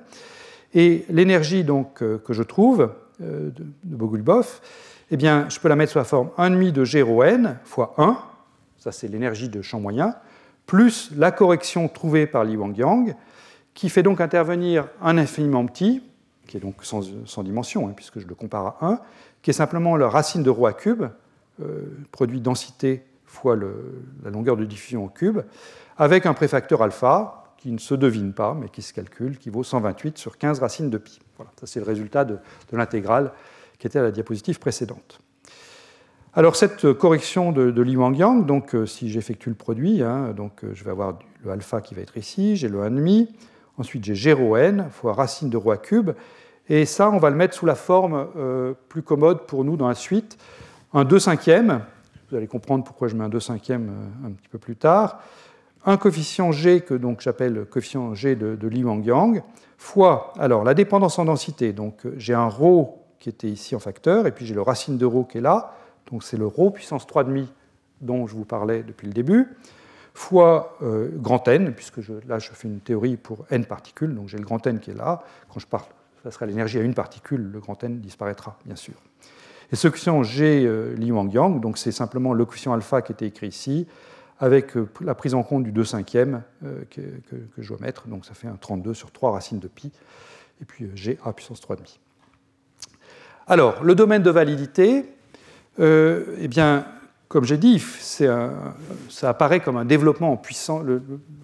Et l'énergie donc, que je trouve de Bogoliubov, eh bien, je peux la mettre sous la forme 1,5 de G rho n fois 1. Ça, c'est l'énergie de champ moyen, plus la correction trouvée par Li Wangyang, qui fait donc intervenir un infiniment petit, qui est donc sans dimension, puisque je le compare à 1, qui est simplement la racine de ρ à cube, produit densité fois la longueur de diffusion au cube, avec un préfacteur alpha, qui ne se devine pas, mais qui se calcule, qui vaut 128 sur 15 racines de pi. Voilà, ça c'est le résultat de l'intégrale qui était à la diapositive précédente. Alors cette correction de Li Wangyang, donc si j'effectue le produit, donc je vais avoir le alpha qui va être ici, j'ai le 1,5, ensuite j'ai G rho n fois racine de ρ à cube, et ça on va le mettre sous la forme plus commode pour nous dans la suite, un 2/5, vous allez comprendre pourquoi je mets un 2/5 un petit peu plus tard, un coefficient G que donc j'appelle coefficient G de Li Wangyang, fois alors la dépendance en densité, donc j'ai un ρ qui était ici en facteur, et puis j'ai le racine de ρ qui est là, donc c'est le ρ puissance 3,5 dont je vous parlais depuis le début, fois grand N, puisque là je fais une théorie pour n particules, donc j'ai le grand N qui est là, quand je parle, ça sera l'énergie à une particule, le grand N disparaîtra, bien sûr. Et ce coefficient G Li Wangyang, donc c'est simplement le coefficient alpha qui était écrit ici, avec la prise en compte du 2/5 que je dois mettre, donc ça fait un 32 sur 3 racines de pi, et puis G à puissance 3,5. Alors, le domaine de validité, eh bien, comme j'ai dit, ça apparaît comme un développement en puissance,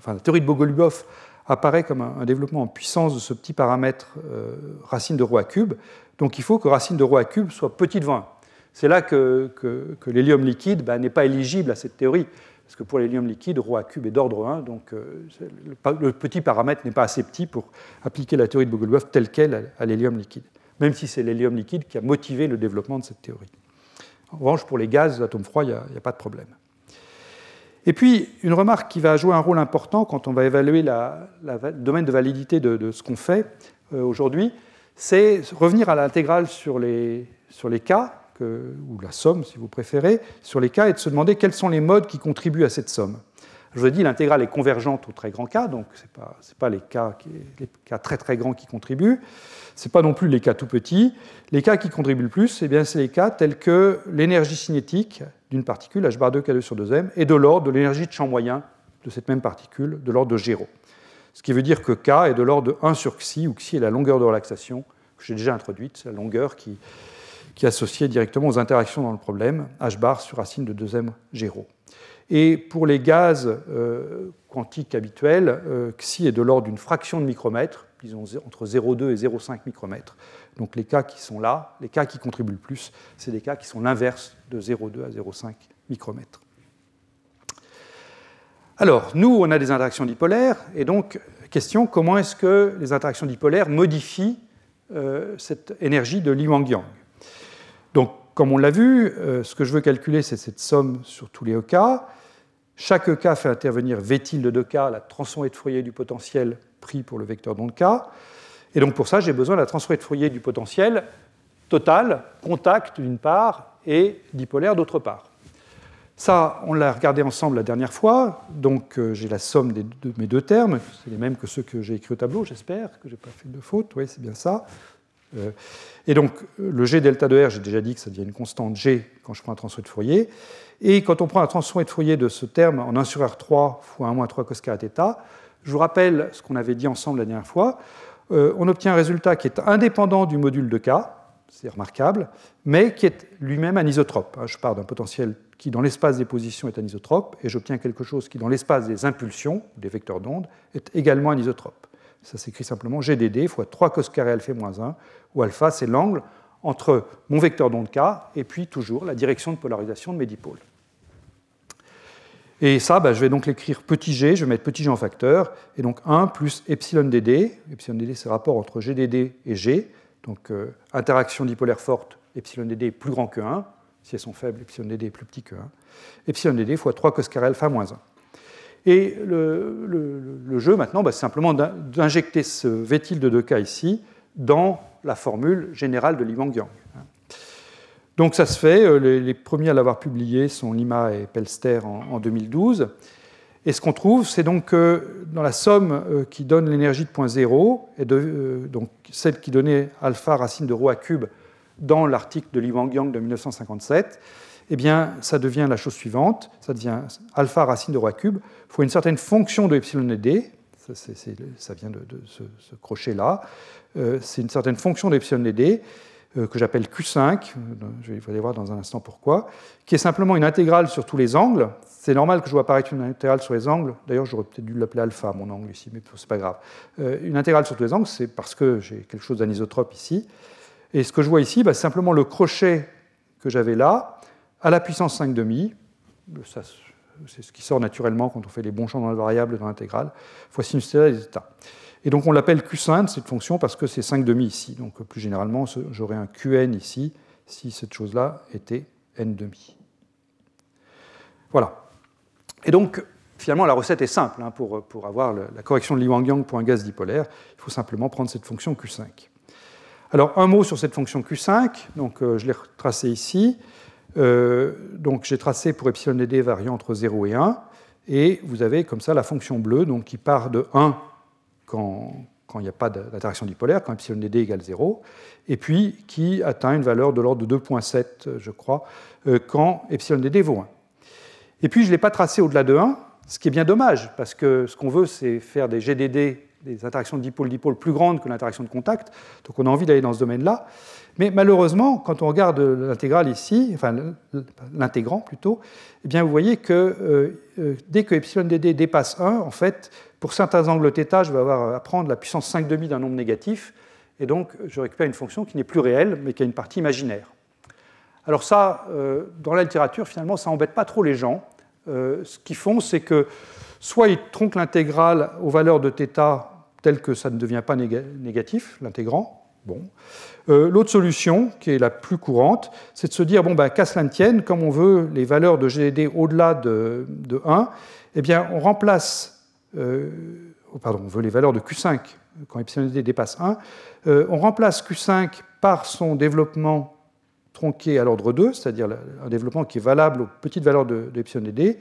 la théorie de Bogoliubov apparaît comme un développement en puissance de ce petit paramètre racine de ρ à cube, donc il faut que racine de ρ à cube soit petit devant 1. C'est là que l'hélium liquide n'est pas éligible à cette théorie, parce que pour l'hélium liquide, ρA³ est d'ordre 1, donc le petit paramètre n'est pas assez petit pour appliquer la théorie de Bogoliubov telle qu'elle à l'hélium liquide, même si c'est l'hélium liquide qui a motivé le développement de cette théorie. En revanche, pour les gaz d'atomes froids, il n'y a pas de problème. Et puis, une remarque qui va jouer un rôle important quand on va évaluer le domaine de validité de ce qu'on fait aujourd'hui, c'est revenir à l'intégrale sur les cas, ou la somme si vous préférez, sur les cas, et de se demander quels sont les modes qui contribuent à cette somme. Je vous ai dit, l'intégrale est convergente au très grand cas, donc ce n'est pas les cas très très grands qui contribuent, ce n'est pas non plus les cas tout petits. Les cas qui contribuent le plus, eh bien, c'est les cas tels que l'énergie cinétique d'une particule, h bar 2 K2 sur 2m, est de l'ordre de l'énergie de champ moyen de cette même particule, de l'ordre de G-ρ. Ce qui veut dire que K est de l'ordre de 1 sur Xi, où Xi est la longueur de relaxation que j'ai déjà introduite, c'est la longueur qui est associée directement aux interactions dans le problème, h bar sur racine de 2m G-ρ. Et pour les gaz quantiques habituels, Xi est de l'ordre d'une fraction de micromètre, disons entre 0,2 et 0,5 micromètres. Donc les cas qui sont là, les cas qui contribuent le plus, c'est des cas qui sont l'inverse de 0,2 à 0,5 micromètres. Alors, nous, on a des interactions dipolaires, et donc, question, comment est-ce que les interactions dipolaires modifient cette énergie de Li Wang-Yang? Donc, comme on l'a vu, ce que je veux calculer, c'est cette somme sur tous les EK. Chaque EK fait intervenir V tilde de K, la transformée de Fourier du potentiel pris pour le vecteur d'onde K. Et donc, pour ça, j'ai besoin de la transformée de Fourier du potentiel total, contact d'une part, et dipolaire d'autre part. Ça, on l'a regardé ensemble la dernière fois, donc j'ai la somme de mes deux termes, c'est les mêmes que ceux que j'ai écrits au tableau, j'espère, que je n'ai pas fait de faute, oui, c'est bien ça. Et donc, le G delta de R, j'ai déjà dit que ça devient une constante G quand je prends un transformé de Fourier. Et quand on prend un transformé de Fourier de ce terme en 1 sur R3 fois 1 moins 3 cos carré θ, je vous rappelle ce qu'on avait dit ensemble la dernière fois, on obtient un résultat qui est indépendant du module de K, c'est remarquable, mais qui est lui-même anisotrope. Je pars d'un potentiel qui, dans l'espace des positions, est anisotrope, et j'obtiens quelque chose qui, dans l'espace des impulsions, des vecteurs d'onde, est également anisotrope. Ça s'écrit simplement GDD fois 3 cos carré alpha moins 1, où alpha, c'est l'angle entre mon vecteur d'onde K et puis toujours la direction de polarisation de mes dipôles. Et ça, je vais donc l'écrire petit g, je vais mettre petit g en facteur, et donc 1 plus epsilon dd. Epsilon dd, c'est le rapport entre gdd et g. Donc, interaction dipolaire forte, epsilon dd est plus grand que 1. Si elles sont faibles, epsilon dd est plus petit que 1. Epsilon dd fois 3 cos carré alpha moins 1. Et le jeu, maintenant, c'est simplement d'injecter ce V tilde de K ici dans la formule générale de Li Wang-Yang. Donc ça se fait, les premiers à l'avoir publié sont Lima et Pelster en 2012. Et ce qu'on trouve, c'est donc que dans la somme qui donne l'énergie de point 0, et donc celle qui donnait alpha racine de ρA³ dans l'article de Li Wang-Yang de 1957, eh bien, ça devient la chose suivante, ça devient alpha racine de ρA³, il faut une certaine fonction de epsilon et d, ça vient de ce crochet-là, c'est une certaine fonction d'epsilon et d, que j'appelle Q5, vous allez voir dans un instant pourquoi, qui est simplement une intégrale sur tous les angles. C'est normal que je vois apparaître une intégrale sur les angles, d'ailleurs j'aurais peut-être dû l'appeler alpha, mon angle ici, mais c'est pas grave. Une intégrale sur tous les angles, c'est parce que j'ai quelque chose d'anisotrope ici. Et ce que je vois ici, c'est simplement le crochet que j'avais là, à la puissance 5,5, c'est ce qui sort naturellement quand on fait les bons changements de variables dans l'intégrale, fois sinus θ des états. Et donc on l'appelle Q5, cette fonction, parce que c'est 5,5 ici. Donc plus généralement, j'aurais un Qn ici, si cette chose-là était n,5. Voilà. Et donc, finalement, la recette est simple. Pour avoir la correction de Li Wang-Yang pour un gaz dipolaire, il faut simplement prendre cette fonction Q5. Alors, un mot sur cette fonction Q5. Donc, je l'ai retracée ici. Donc, j'ai tracé pour epsilon dd variant entre 0 et 1. Et vous avez comme ça la fonction bleue, donc, qui part de 1 quand il n'y a pas d'interaction dipolaire, quand epsilon dd égale 0, et puis qui atteint une valeur de l'ordre de 2,7, je crois, quand epsilon dd vaut 1. Et puis, je ne l'ai pas tracé au-delà de 1, ce qui est bien dommage, parce que ce qu'on veut, c'est faire des GDD, des interactions de dipôle-dipôle plus grandes que l'interaction de contact, donc on a envie d'aller dans ce domaine-là. Mais malheureusement, quand on regarde l'intégrale ici, enfin l'intégrant plutôt, eh bien vous voyez que dès que epsilon dd dépasse 1, en fait, pour certains angles θ, je vais avoir à prendre la puissance 5,5 d'un nombre négatif, et donc je récupère une fonction qui n'est plus réelle, mais qui a une partie imaginaire. Alors ça, dans la littérature, finalement, ça n'embête pas trop les gens. ce qu'ils font, c'est que soit ils tronquent l'intégrale aux valeurs de θ telles que ça ne devient pas négatif, l'intégrand. Bon. L'autre solution, qui est la plus courante, c'est de se dire, bon, qu'à cela ne tienne, comme on veut les valeurs de G et D au-delà de 1, eh bien, on remplace, on veut les valeurs de Q5 quand epsilon d dépasse 1, on remplace Q5 par son développement tronqué à l'ordre 2, c'est-à-dire un développement qui est valable aux petites valeurs de epsilon d,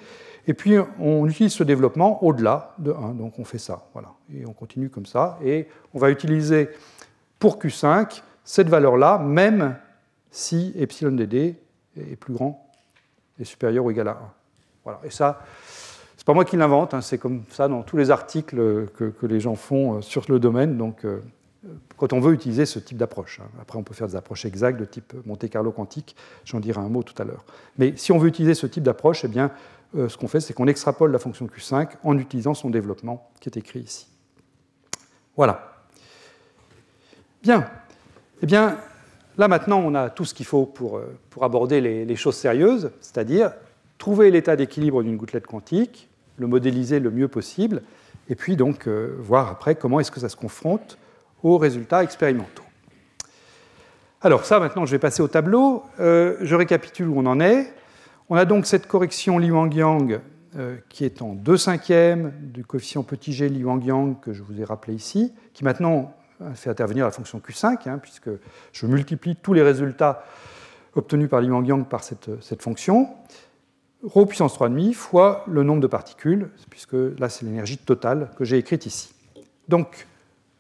et puis on utilise ce développement au-delà de 1, donc on fait ça, voilà, et on continue comme ça, et on va utiliser pour Q5 cette valeur-là, même si epsilon dd est plus grand et supérieur ou égal à 1. Voilà, et ça, c'est pas moi qui l'invente, hein, c'est comme ça dans tous les articles que les gens font sur le domaine, donc quand on veut utiliser ce type d'approche. Hein. Après, on peut faire des approches exactes de type Monte-Carlo quantique, j'en dirai un mot tout à l'heure. Mais si on veut utiliser ce type d'approche, eh bien, ce qu'on fait, c'est qu'on extrapole la fonction Q5 en utilisant son développement qui est écrit ici. Voilà. Bien. Eh bien, là maintenant, on a tout ce qu'il faut pour aborder les choses sérieuses, c'est-à-dire trouver l'état d'équilibre d'une gouttelette quantique, le modéliser le mieux possible, et puis donc voir après comment est-ce que ça se confronte aux résultats expérimentaux. Alors ça, maintenant, je vais passer au tableau. Je récapitule où on en est. On a donc cette correction Li-Wang-Yang qui est en 2/5 du coefficient petit g Li-Wang-Yang que je vous ai rappelé ici, qui maintenant fait intervenir la fonction Q5, hein, puisque je multiplie tous les résultats obtenus par Li-Wang-Yang par cette fonction, ρ puissance 3,5 fois le nombre de particules, puisque là c'est l'énergie totale que j'ai écrite ici. Donc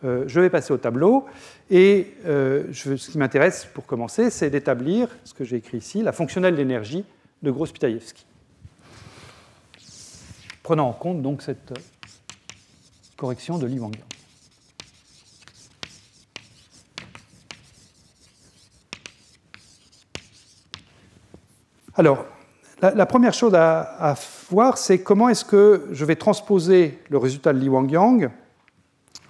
je vais passer au tableau, et ce qui m'intéresse pour commencer, c'est d'établir ce que j'ai écrit ici, la fonctionnelle d'énergie de Gross-Pitayevsky, prenant en compte donc cette correction de Li-Wang-Yang. Alors, la première chose à voir, c'est comment est-ce que je vais transposer le résultat de Li-Wang-Yang,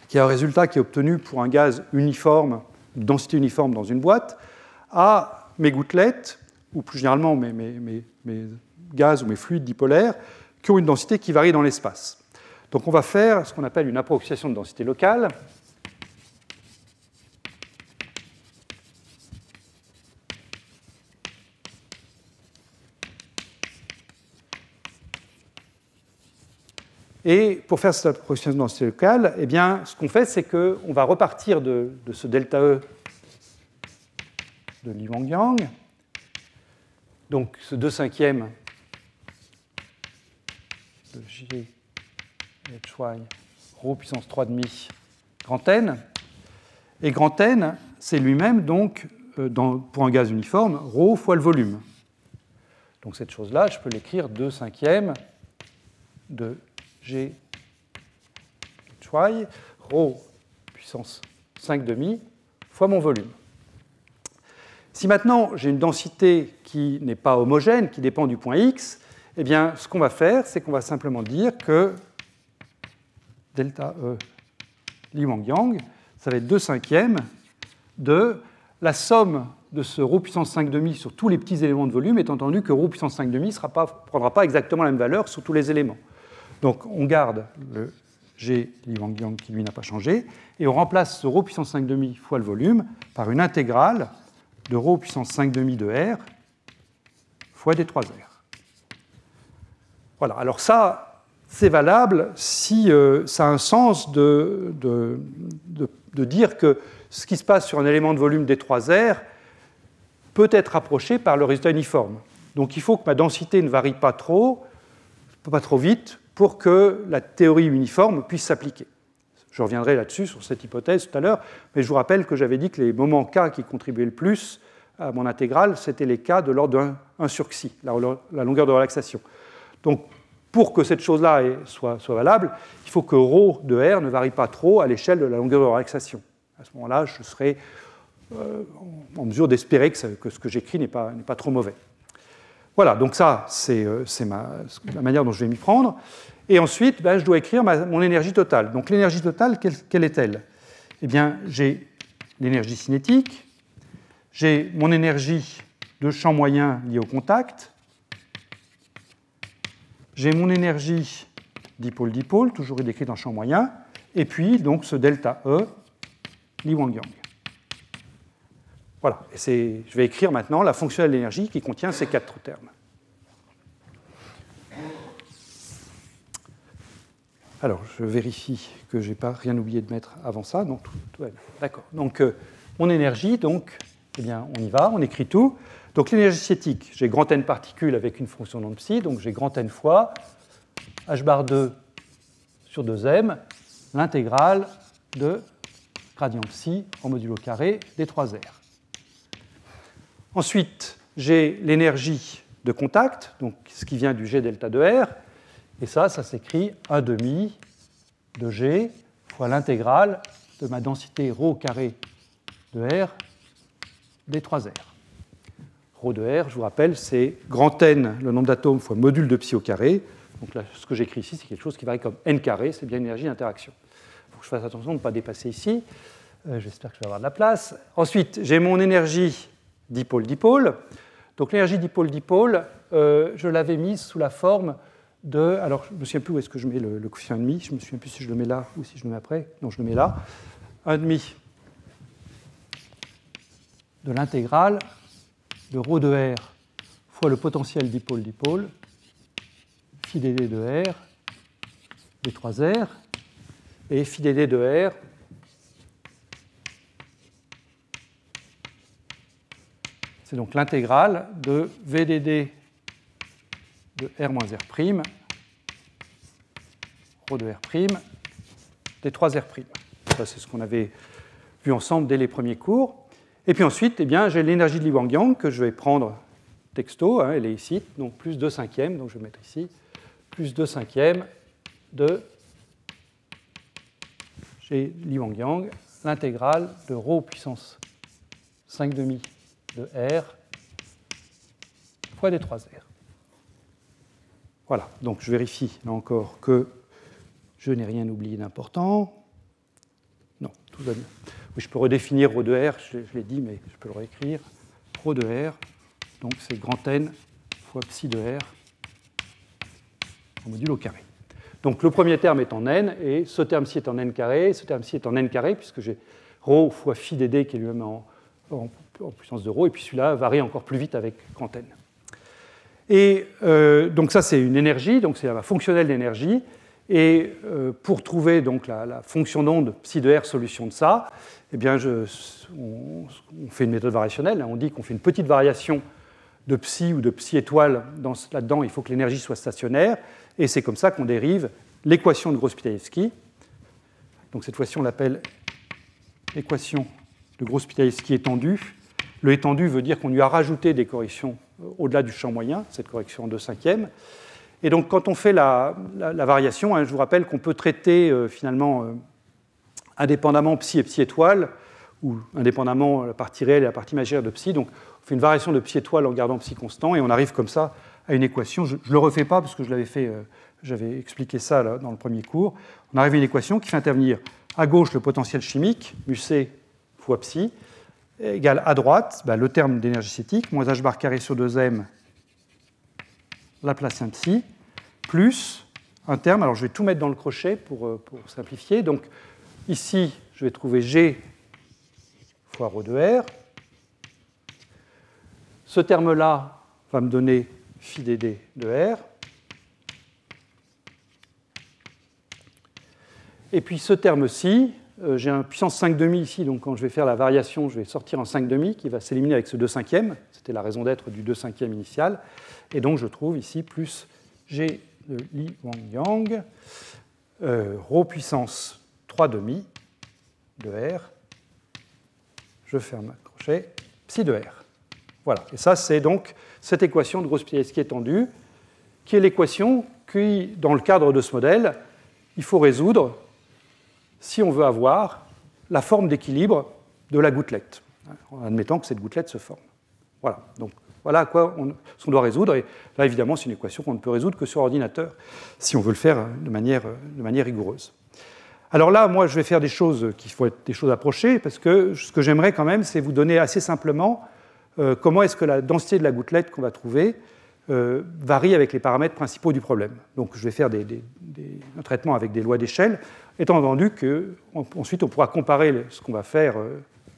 qui est un résultat qui est obtenu pour un gaz uniforme, une densité uniforme dans une boîte, à mes gouttelettes, ou plus généralement mes gaz ou mes fluides dipolaires, qui ont une densité qui varie dans l'espace. Donc on va faire ce qu'on appelle une approximation de densité locale. Et pour faire cette approximation de densité locale, eh bien, ce qu'on fait, c'est qu'on va repartir de ce delta E de Li-Wang-Yang, donc ce 2/5 de G HY ρ puissance 3,5 grand N. Et grand N, c'est lui-même, donc, pour un gaz uniforme, ρ fois le volume. Donc cette chose-là, je peux l'écrire 2/5 de G HY, ρ puissance 5,5 fois mon volume. Si maintenant j'ai une densité qui n'est pas homogène, qui dépend du point X, eh bien ce qu'on va faire, c'est qu'on va simplement dire que delta E Li-Wang-Yang, ça va être 2/5 de la somme de ce ρ puissance 5,5 sur tous les petits éléments de volume, étant entendu que ρ puissance 5,5 ne prendra pas exactement la même valeur sur tous les éléments. Donc on garde le G Li-Wang-Yang qui lui n'a pas changé, et on remplace ce ρ puissance 5,5 fois le volume par une intégrale de ρ puissance 5,5 de R fois D3R. Voilà, alors ça, c'est valable si ça a un sens de dire que ce qui se passe sur un élément de volume D3R peut être approché par le résultat uniforme. Donc il faut que ma densité ne varie pas trop vite, pour que la théorie uniforme puisse s'appliquer. Je reviendrai là-dessus, sur cette hypothèse tout à l'heure, mais je vous rappelle que j'avais dit que les moments K qui contribuaient le plus à mon intégrale, c'était les K de l'ordre de 1 sur Xi, la longueur de relaxation. Donc, pour que cette chose-là soit valable, il faut que ρ de R ne varie pas trop à l'échelle de la longueur de relaxation. À ce moment-là, je serai en mesure d'espérer que ce que j'écris n'est pas trop mauvais. Voilà, donc ça, c'est la manière dont je vais m'y prendre. Et ensuite, je dois écrire mon énergie totale. Donc l'énergie totale, quelle est-elle? Eh bien, j'ai l'énergie cinétique, j'ai mon énergie de champ moyen liée au contact, j'ai mon énergie dipôle-dipôle, toujours décrite en champ moyen, et puis donc ce delta E, Li Wangyang. Voilà, et je vais écrire maintenant la fonctionnelle d'énergie qui contient ces 4 termes. Alors, je vérifie que je n'ai pas rien oublié de mettre avant ça. Donc, tout va bien. D'accord. Donc, mon énergie, donc, eh bien, on y va, on écrit tout. Donc, l'énergie cinétique, j'ai grand N particules avec une fonction non psi, donc j'ai grand N fois h bar 2 sur 2m, l'intégrale de gradient psi en modulo carré des 3R. Ensuite, j'ai l'énergie de contact, donc ce qui vient du G delta de R, et ça s'écrit 1 demi de G fois l'intégrale de ma densité ρ au carré de R des 3R. Ρ de R, je vous rappelle, c'est grand N, le nombre d'atomes, fois module de psi au carré. Donc là, ce que j'écris ici, c'est quelque chose qui varie comme N carré, c'est bien l'énergie d'interaction. Il faut que je fasse attention de ne pas dépasser ici. J'espère que je vais avoir de la place. Ensuite, j'ai mon énergie dipôle-dipôle. Donc l'énergie dipôle-dipôle, je l'avais mise sous la forme de... Alors, je ne me souviens plus où est-ce que je mets le coefficient demi. Je ne me souviens plus si je le mets là ou si je le mets après. Non, je le mets là. 1 demi de l'intégrale de ρ de R fois le potentiel dipôle-dipôle, phi dd de R, des 3R, et phi dd de R c'est donc l'intégrale de VDD de R moins R', ρ de R', des 3R'. Ça, c'est ce qu'on avait vu ensemble dès les premiers cours. Et puis ensuite, eh bien, j'ai l'énergie de Li Wangyang que je vais prendre texto, hein, elle est ici, donc plus 2/5, donc je vais mettre ici, plus 2/5 de G Li Wangyang, l'intégrale de ρ puissance 5 demi de R fois des 3R. Voilà, donc je vérifie là encore que je n'ai rien oublié d'important. Non, tout va bien. Oui, je peux redéfinir ρ de R, je l'ai dit, mais je peux le réécrire. ρ de R, donc c'est grand N fois psi de R en modulo carré. Donc le premier terme est en N, et ce terme-ci est en N carré, ce terme-ci est en N carré, puisque j'ai ρ fois phi dd qui est lui-même en puissance de ρ, et puis celui-là varie encore plus vite avec grand N. Et donc ça, c'est une énergie, donc c'est la fonctionnelle d'énergie. Et pour trouver donc la fonction d'onde psi de R solution de ça, eh bien on fait une méthode variationnelle. On dit qu'on fait une petite variation de psi ou de psi étoile là-dedans. Il faut que l'énergie soit stationnaire. Et c'est comme ça qu'on dérive l'équation de Gross-Pitaevsky. Donc cette fois-ci, on l'appelle l'équation de Gross-Pitaevsky étendue. Le étendu veut dire qu'on lui a rajouté des corrections au-delà du champ moyen, cette correction en 2/5. Et donc, quand on fait la variation, hein, je vous rappelle qu'on peut traiter finalement indépendamment psi et psi étoile, ou indépendamment la partie réelle et la partie imaginaire de psi. Donc, on fait une variation de psi étoile en gardant psi constant, et on arrive comme ça à une équation. Je ne le refais pas parce que je l'avais fait, j'avais expliqué ça là, dans le premier cours. On arrive à une équation qui fait intervenir à gauche le potentiel chimique, mu c fois psi, égale à droite le terme d'énergie cinétique, moins h bar carré sur 2m Laplacien psi, plus un terme, alors je vais tout mettre dans le crochet pour simplifier. Donc ici, je vais trouver G fois ρ de R. Ce terme-là va me donner phi dd de R. Et puis ce terme-ci, j'ai un puissance 5,5 ici, donc quand je vais faire la variation, je vais sortir en 5,5 qui va s'éliminer avec ce 2/5. C'était la raison d'être du 2/5 initial. Et donc je trouve ici plus G de Li Wangyang, ρ puissance 3,5 de R. Je ferme un crochet, psi de R. Voilà, et ça c'est donc cette équation de Gross-Pitaevsky étendue, qui est l'équation qui, dans le cadre de ce modèle, il faut résoudre si on veut avoir la forme d'équilibre de la gouttelette, en admettant que cette gouttelette se forme. Voilà, donc voilà à quoi on doit résoudre. Et là, évidemment, c'est une équation qu'on ne peut résoudre que sur ordinateur, si on veut le faire de manière rigoureuse. Alors là, moi, je vais faire des choses qui vont être des choses approchées, parce que ce que j'aimerais quand même, c'est vous donner assez simplement comment est-ce que la densité de la gouttelette qu'on va trouver varie avec les paramètres principaux du problème. Donc je vais faire un traitement avec des lois d'échelle, étant entendu qu'ensuite on pourra comparer ce qu'on va faire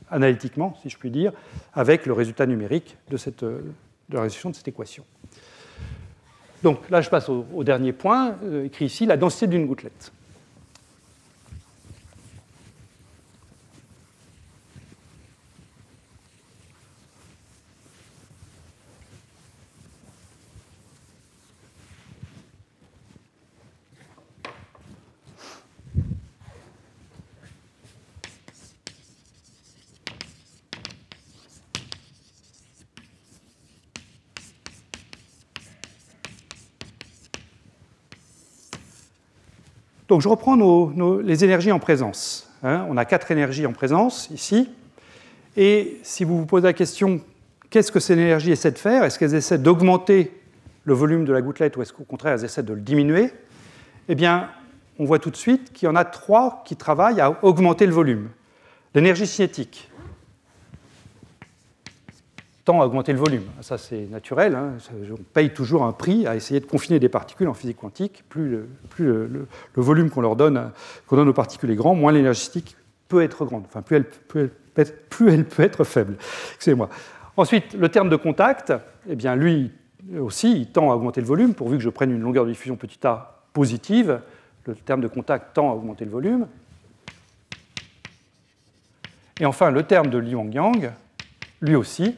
analytiquement, si je puis dire, avec le résultat numérique de la résolution de cette équation. Donc là je passe au dernier point, écrit ici, la densité d'une gouttelette. Donc je reprends les énergies en présence. On a 4 énergies en présence ici. Et si vous vous posez la question, qu'est-ce que ces énergies essaient de faire? Est-ce qu'elles essaient d'augmenter le volume de la gouttelette ou est-ce qu'au contraire elles essaient de le diminuer? Eh bien, on voit tout de suite qu'il y en a 3 qui travaillent à augmenter le volume. L'énergie cinétique tend à augmenter le volume. Ça, c'est naturel. On paye toujours un prix à essayer de confiner des particules en physique quantique. Plus le volume qu'on donne aux particules est grand, moins l'énergie cinétique peut être grande. Enfin, plus elle peut être faible. Excusez-moi. Ensuite, le terme de contact, eh bien, lui aussi, il tend à augmenter le volume, pourvu que je prenne une longueur de diffusion petit a positive. Le terme de contact tend à augmenter le volume. Et enfin, le terme de Li-Wang-Yang, lui aussi,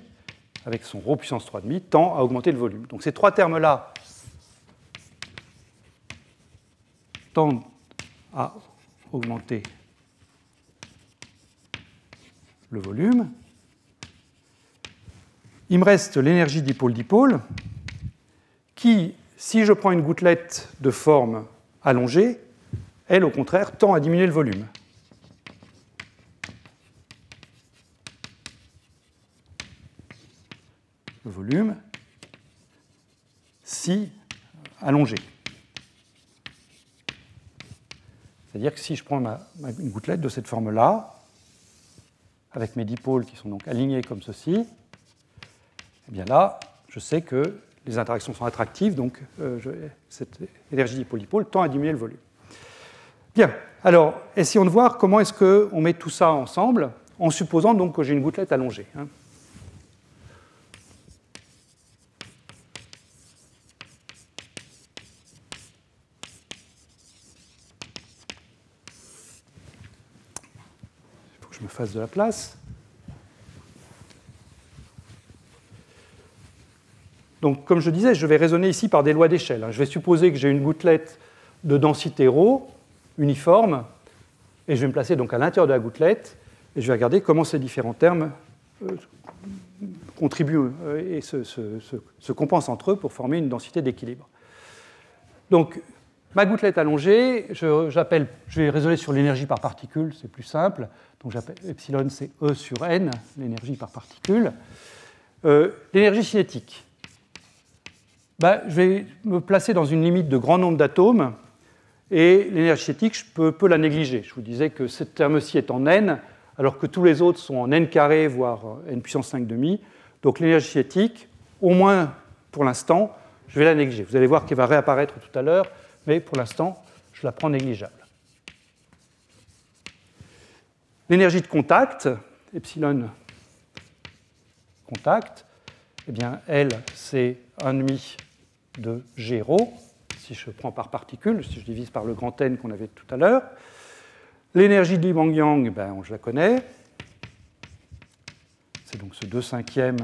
avec son ρ puissance 3,5, tend à augmenter le volume. Donc ces 3 termes-là tendent à augmenter le volume. Il me reste l'énergie dipôle-dipôle, qui, si je prends une gouttelette de forme allongée, elle, au contraire, tend à diminuer le volume. Le volume si allongé. C'est-à-dire que si je prends une gouttelette de cette forme-là, avec mes dipôles qui sont donc alignés comme ceci, eh bien là, je sais que les interactions sont attractives, donc cette énergie dipôle-dipôle tend à diminuer le volume. Bien, alors essayons de voir comment est-ce qu'on met tout ça ensemble, en supposant donc que j'ai une gouttelette allongée. Je me fasse de la place. Donc, comme je disais, je vais raisonner ici par des lois d'échelle. Je vais supposer que j'ai une gouttelette de densité ρ, uniforme, et je vais me placer donc à l'intérieur de la gouttelette, et je vais regarder comment ces différents termes contribuent et se compensent entre eux pour former une densité d'équilibre. Donc, ma gouttelette allongée, je vais raisonner sur l'énergie par particule, c'est plus simple. Donc j'appelle epsilon, c'est E sur n, l'énergie par particule. L'énergie cinétique. Je vais me placer dans une limite de grand nombre d'atomes, et l'énergie cinétique, je peux la négliger. Je vous disais que ce terme-ci est en n, alors que tous les autres sont en n carré, voire n puissance 5,5. Donc l'énergie cinétique, au moins pour l'instant, je vais la négliger. Vous allez voir qu'elle va réapparaître tout à l'heure, mais pour l'instant, je la prends négligeable. L'énergie de contact, epsilon contact, eh bien, elle, c'est 1,5 de G ρ, si je prends par particule, si je divise par le grand N qu'on avait tout à l'heure. L'énergie de Li-Wang-Yang, je la connais. C'est donc ce 2/5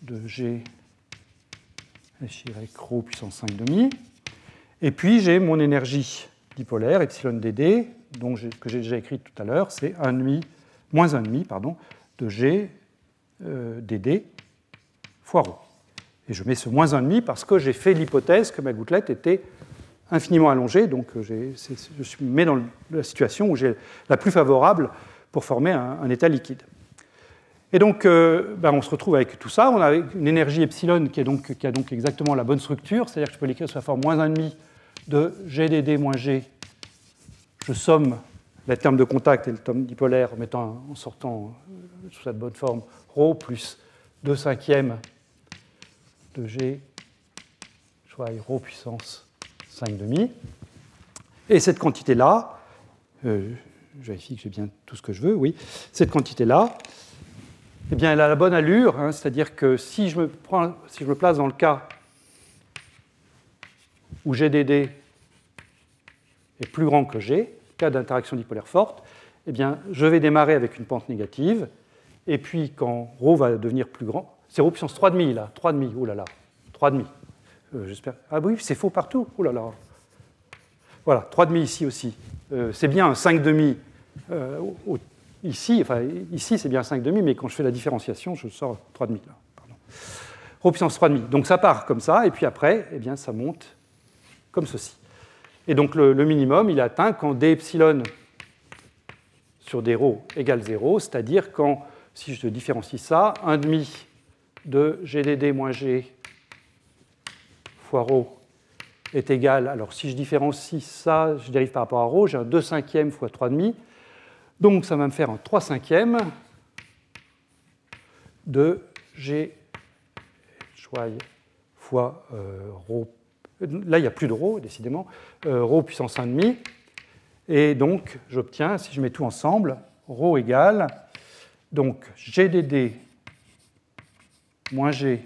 de G HY ρ puissance 5,5. Et puis, j'ai mon énergie dipolaire, epsilon dd, que j'ai déjà écrite tout à l'heure, c'est moins 1,5 de G dd fois ρ. Et je mets ce moins 1,5 parce que j'ai fait l'hypothèse que ma gouttelette était infiniment allongée, donc je me mets dans la situation où j'ai la plus favorable pour former un état liquide. Et donc, on se retrouve avec tout ça. On a une énergie epsilon qui a donc exactement la bonne structure, c'est-à-dire que je peux l'écrire sous la forme moins 1,5 de Gdd moins G. Je somme les termes de contact et le terme dipolaire en sortant sous cette bonne forme ρ plus 2/5 de G ρ puissance 5,5. Et cette quantité-là, je vérifie que j'ai bien tout ce que je veux, oui, cette quantité-là, eh bien, elle a la bonne allure, hein, c'est-à-dire que si je me place dans le cas où GDD est plus grand que G, cas d'interaction dipolaire forte, eh bien, je vais démarrer avec une pente négative, et puis quand ρ va devenir plus grand, c'est ρ puissance 3,5 là, 3,5, oh là là, 3,5, j'espère. Ah oui, c'est faux partout, oh là là. Voilà, 3,5 ici aussi. C'est bien un 5,5 ici, enfin ici c'est bien un 5,5, mais quand je fais la différenciation, je sors 3,5 là, pardon. Ρ puissance 3,5. Donc ça part comme ça, et puis après, eh bien, ça monte comme ceci. Et donc le minimum, il est atteint quand d epsilon sur d ρ égale 0, c'est-à-dire quand, si je différencie ça, 1,5 de GDD moins G fois ρ est égal, alors si je différencie ça, je dérive par rapport à ρ, j'ai un 2/5 fois 3,5, donc ça va me faire un 3/5 de G fois ρ. Là, il n'y a plus de ρ, décidément, ρ puissance 1,5, et donc j'obtiens, si je mets tout ensemble, ρ égale, donc GDD moins G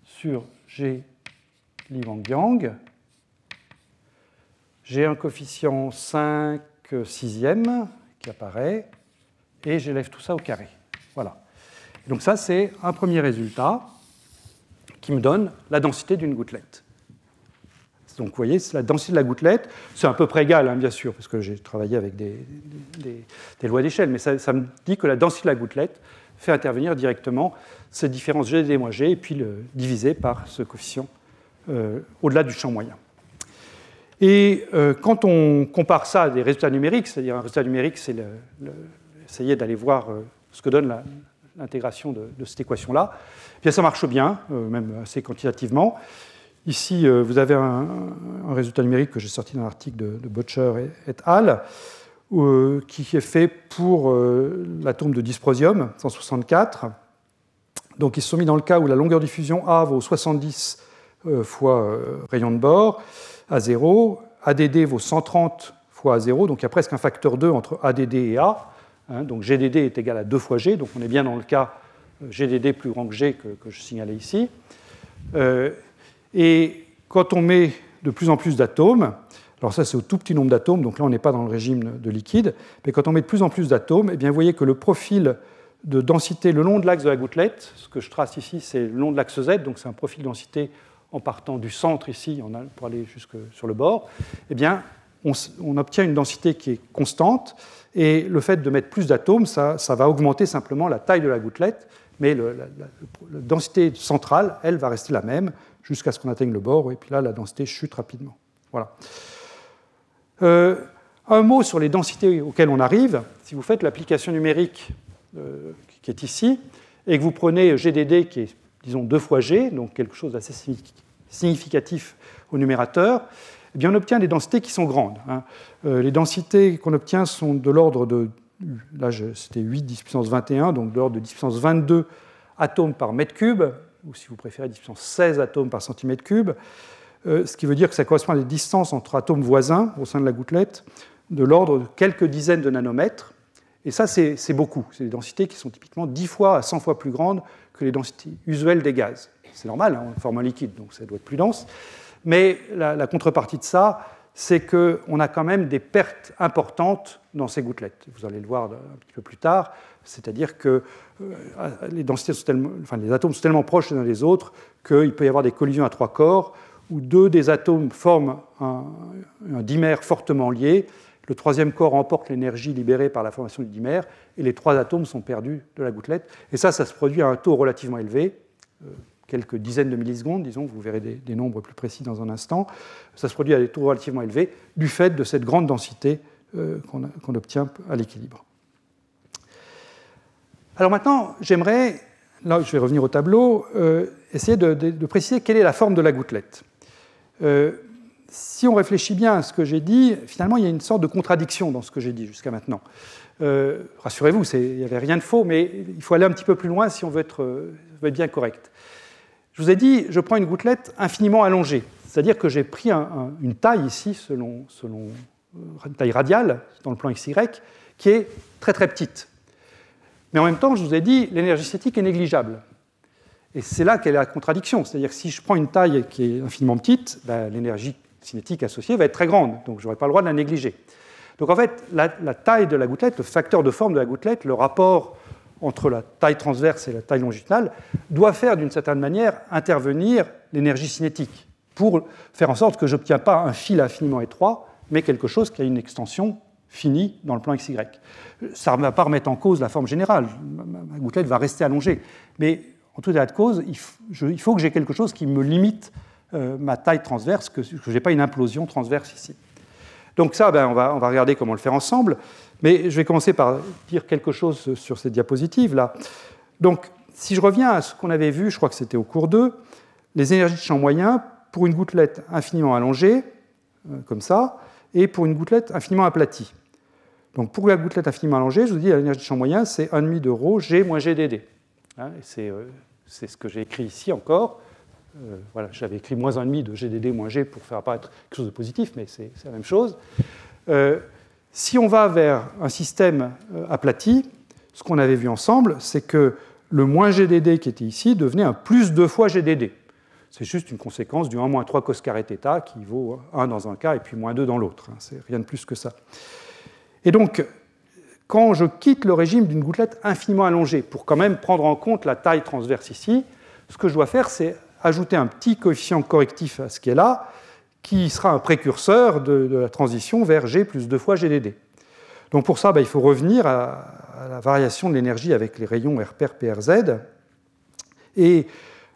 sur G Li Wang-Yang. J'ai un coefficient 5/6 qui apparaît, et j'élève tout ça au carré. Voilà. Donc ça, c'est un premier résultat qui me donne la densité d'une gouttelette. Donc vous voyez, la densité de la gouttelette, c'est à peu près égal, hein, bien sûr, parce que j'ai travaillé avec des lois d'échelle, mais ça me dit que la densité de la gouttelette fait intervenir directement cette différence GDD moins G, et puis le diviser par ce coefficient au-delà du champ moyen. Et quand on compare ça à des résultats numériques, c'est-à-dire un résultat numérique, c'est essayer d'aller voir ce que donne l'intégration de cette équation-là, eh bien ça marche bien, même assez quantitativement. Ici, vous avez un résultat numérique que j'ai sorti dans l'article de Butcher et al., qui est fait pour l'atome de dysprosium, 164. Donc ils se sont mis dans le cas où la longueur de diffusion A vaut 70 fois rayon de bord à 0, ADD vaut 130 fois à 0, donc il y a presque un facteur 2 entre ADD et A. Hein, donc GDD est égal à 2 fois G, donc on est bien dans le cas GDD plus grand que G que je signalais ici. Et quand on met de plus en plus d'atomes, alors ça c'est au tout petit nombre d'atomes, donc là on n'est pas dans le régime de liquide, mais quand on met de plus en plus d'atomes, eh bien vous voyez que le profil de densité le long de l'axe de la gouttelette, ce que je trace ici c'est le long de l'axe Z, donc c'est un profil de densité en partant du centre ici pour aller jusque sur le bord, eh bien on obtient une densité qui est constante, et le fait de mettre plus d'atomes, ça va augmenter simplement la taille de la gouttelette, mais la densité centrale, elle, va rester la même jusqu'à ce qu'on atteigne le bord, et puis là, la densité chute rapidement. Voilà. Un mot sur les densités auxquelles on arrive. Si vous faites l'application numérique qui est ici, et que vous prenez GDD qui est, disons, 2 fois G, donc quelque chose d'assez significatif au numérateur, eh bien, on obtient des densités qui sont grandes. Hein. Les densités qu'on obtient sont de l'ordre de, là c'était 8 10 puissance 21, donc de l'ordre de 10 puissance 22 atomes par mètre cube, ou si vous préférez 10 puissance 16 atomes par centimètre cube, ce qui veut dire que ça correspond à des distances entre atomes voisins au sein de la gouttelette de l'ordre de quelques dizaines de nanomètres. Et ça, c'est beaucoup. C'est des densités qui sont typiquement 10 fois à 100 fois plus grandes que les densités usuelles des gaz. C'est normal, hein, on forme un liquide, donc ça doit être plus dense. Mais la contrepartie de ça, c'est qu'on a quand même des pertes importantes dans ces gouttelettes. Vous allez le voir un petit peu plus tard, c'est-à-dire que les densités sont tellement, enfin, les atomes sont tellement proches les uns des autres qu'il peut y avoir des collisions à 3 corps où 2 des atomes forment un dimère fortement lié. Le 3e corps emporte l'énergie libérée par la formation du dimère et les 3 atomes sont perdus de la gouttelette. Et ça se produit à un taux relativement élevé, quelques dizaines de millisecondes, disons, vous verrez des nombres plus précis dans un instant. Ça se produit à des taux relativement élevés du fait de cette grande densité qu'on obtient à l'équilibre. Alors maintenant, j'aimerais, là je vais revenir au tableau, essayer de préciser quelle est la forme de la gouttelette. Si on réfléchit bien à ce que j'ai dit, finalement il y a une sorte de contradiction dans ce que j'ai dit jusqu'à maintenant. Rassurez-vous, il n'y avait rien de faux, mais il faut aller un petit peu plus loin si on veut être bien correct. Je vous ai dit, je prends une gouttelette infiniment allongée, c'est-à-dire que j'ai pris une taille ici, selon une taille radiale, dans le plan XY, qui est très très petite. Mais en même temps, je vous ai dit, l'énergie cinétique est négligeable. Et c'est là qu'est la contradiction, c'est-à-dire que si je prends une taille qui est infiniment petite, ben, l'énergie cinétique associée va être très grande, donc je n'aurai pas le droit de la négliger. Donc en fait, la taille de la gouttelette, le facteur de forme de la gouttelette, le rapport entre la taille transverse et la taille longitudinale, doit faire d'une certaine manière intervenir l'énergie cinétique pour faire en sorte que je n'obtiens pas un fil infiniment étroit, mais quelque chose qui a une extension finie dans le plan XY. Ça ne va pas remettre en cause la forme générale, ma gouttelette va rester allongée, mais en tout état de cause, il faut que j'ai quelque chose qui me limite ma taille transverse, que je n'ai pas une implosion transverse ici. Donc ça, on va regarder comment le faire ensemble, mais je vais commencer par dire quelque chose sur cette diapositive-là. Donc, si je reviens à ce qu'on avait vu, je crois que c'était au cours 2, les énergies de champ moyen pour une gouttelette infiniment allongée, comme ça, et pour une gouttelette infiniment aplatie. Donc, pour la gouttelette infiniment allongée, je vous dis, l'énergie de champ moyen, c'est 1,5 de ρ G moins GDD. Hein, c'est ce que j'ai écrit ici encore. Voilà, j'avais écrit moins 1,5 de GDD moins G pour faire apparaître quelque chose de positif, mais c'est la même chose. Si on va vers un système aplati, ce qu'on avait vu ensemble, c'est que le moins GDD qui était ici devenait un plus 2 fois GDD. C'est juste une conséquence du 1 moins 3 cos carré θ qui vaut 1 dans un cas et puis moins 2 dans l'autre. C'est rien de plus que ça. Et donc, quand je quitte le régime d'une gouttelette infiniment allongée, pour quand même prendre en compte la taille transverse ici, ce que je dois faire, c'est ajouter un petit coefficient correctif à ce qui est là, qui sera un précurseur de la transition vers G plus 2 fois GDD. Donc pour ça, il faut revenir à la variation de l'énergie avec les rayons RPR, PRZ. Et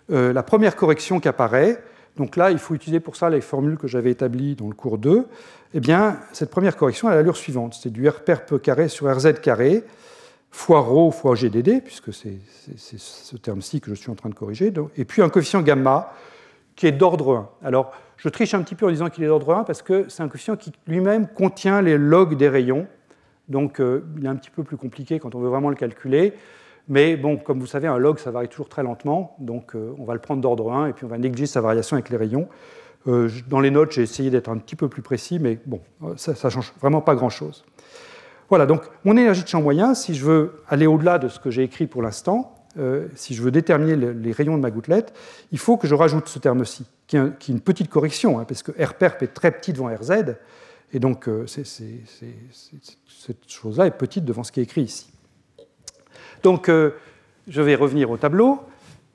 la première correction qui apparaît, donc là, il faut utiliser pour ça les formules que j'avais établies dans le cours 2, eh bien, cette première correction a l'allure suivante. C'est du RPR P carré sur RZ carré fois ρ fois GDD, puisque c'est ce terme-ci que je suis en train de corriger, et puis un coefficient gamma qui est d'ordre 1. Alors, je triche un petit peu en disant qu'il est d'ordre 1 parce que c'est un coefficient qui lui-même contient les logs des rayons, donc il est un petit peu plus compliqué quand on veut vraiment le calculer, mais bon, comme vous savez, un log, ça varie toujours très lentement, donc on va le prendre d'ordre 1 et puis on va négliger sa variation avec les rayons. Dans les notes, j'ai essayé d'être un petit peu plus précis, mais bon, ça ne change vraiment pas grand-chose. Voilà, donc mon énergie de champ moyen, si je veux aller au-delà de ce que j'ai écrit pour l'instant, si je veux déterminer les rayons de ma gouttelette, il faut que je rajoute ce terme-ci, qui est une petite correction, hein, parce que Rperp est très petit devant Rz, et donc cette chose-là est petite devant ce qui est écrit ici. Donc je vais revenir au tableau,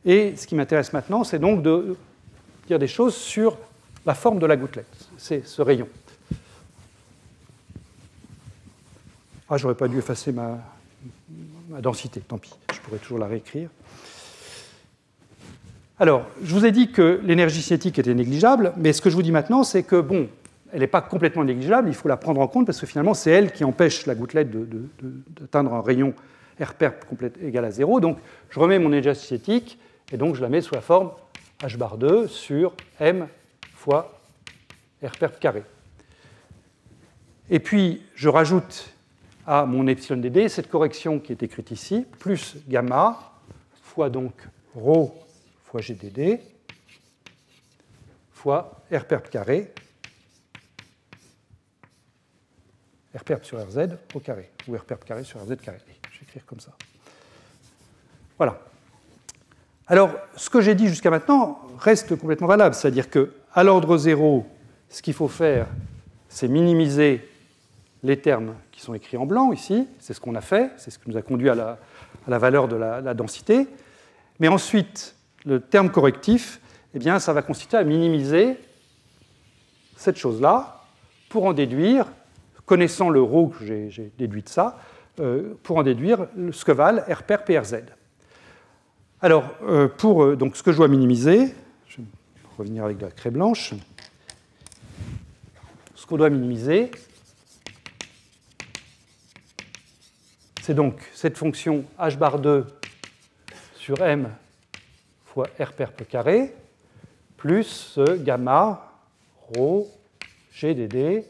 et ce qui m'intéresse maintenant, c'est donc de dire des choses sur la forme de la gouttelette, c'est ce rayon. Ah, j'aurais pas dû effacer ma densité, tant pis, je pourrais toujours la réécrire. Alors, je vous ai dit que l'énergie cinétique était négligeable, mais ce que je vous dis maintenant, c'est que, bon, elle n'est pas complètement négligeable, il faut la prendre en compte, parce que finalement, c'est elle qui empêche la gouttelette d'atteindre un rayon Rperp égal à 0. Donc, je remets mon énergie cinétique, et donc je la mets sous la forme h bar 2 sur m fois Rperp carré. Et puis, je rajoute à mon epsilon dd cette correction qui est écrite ici, plus gamma, fois donc ρ fois gdd, fois Rperp carré, Rperp sur Rz au carré, ou Rperp carré sur Rz carré. Je vais écrire comme ça. Voilà. Alors, ce que j'ai dit jusqu'à maintenant reste complètement valable, c'est-à-dire qu'à l'ordre 0, ce qu'il faut faire, c'est minimiser les termes qui sont écrits en blanc ici, c'est ce qu'on a fait, c'est ce qui nous a conduit à la valeur de la densité. Mais ensuite, le terme correctif, eh bien, ça va consister à minimiser cette chose-là pour en déduire, connaissant le ρ que j'ai déduit de ça, pour en déduire ce que valent Rperp et Rz. Alors, donc, ce que je dois minimiser, je vais revenir avec de la craie blanche, ce qu'on doit minimiser, c'est donc cette fonction h bar 2 sur m fois Rperp carré, plus ce gamma ρ gdd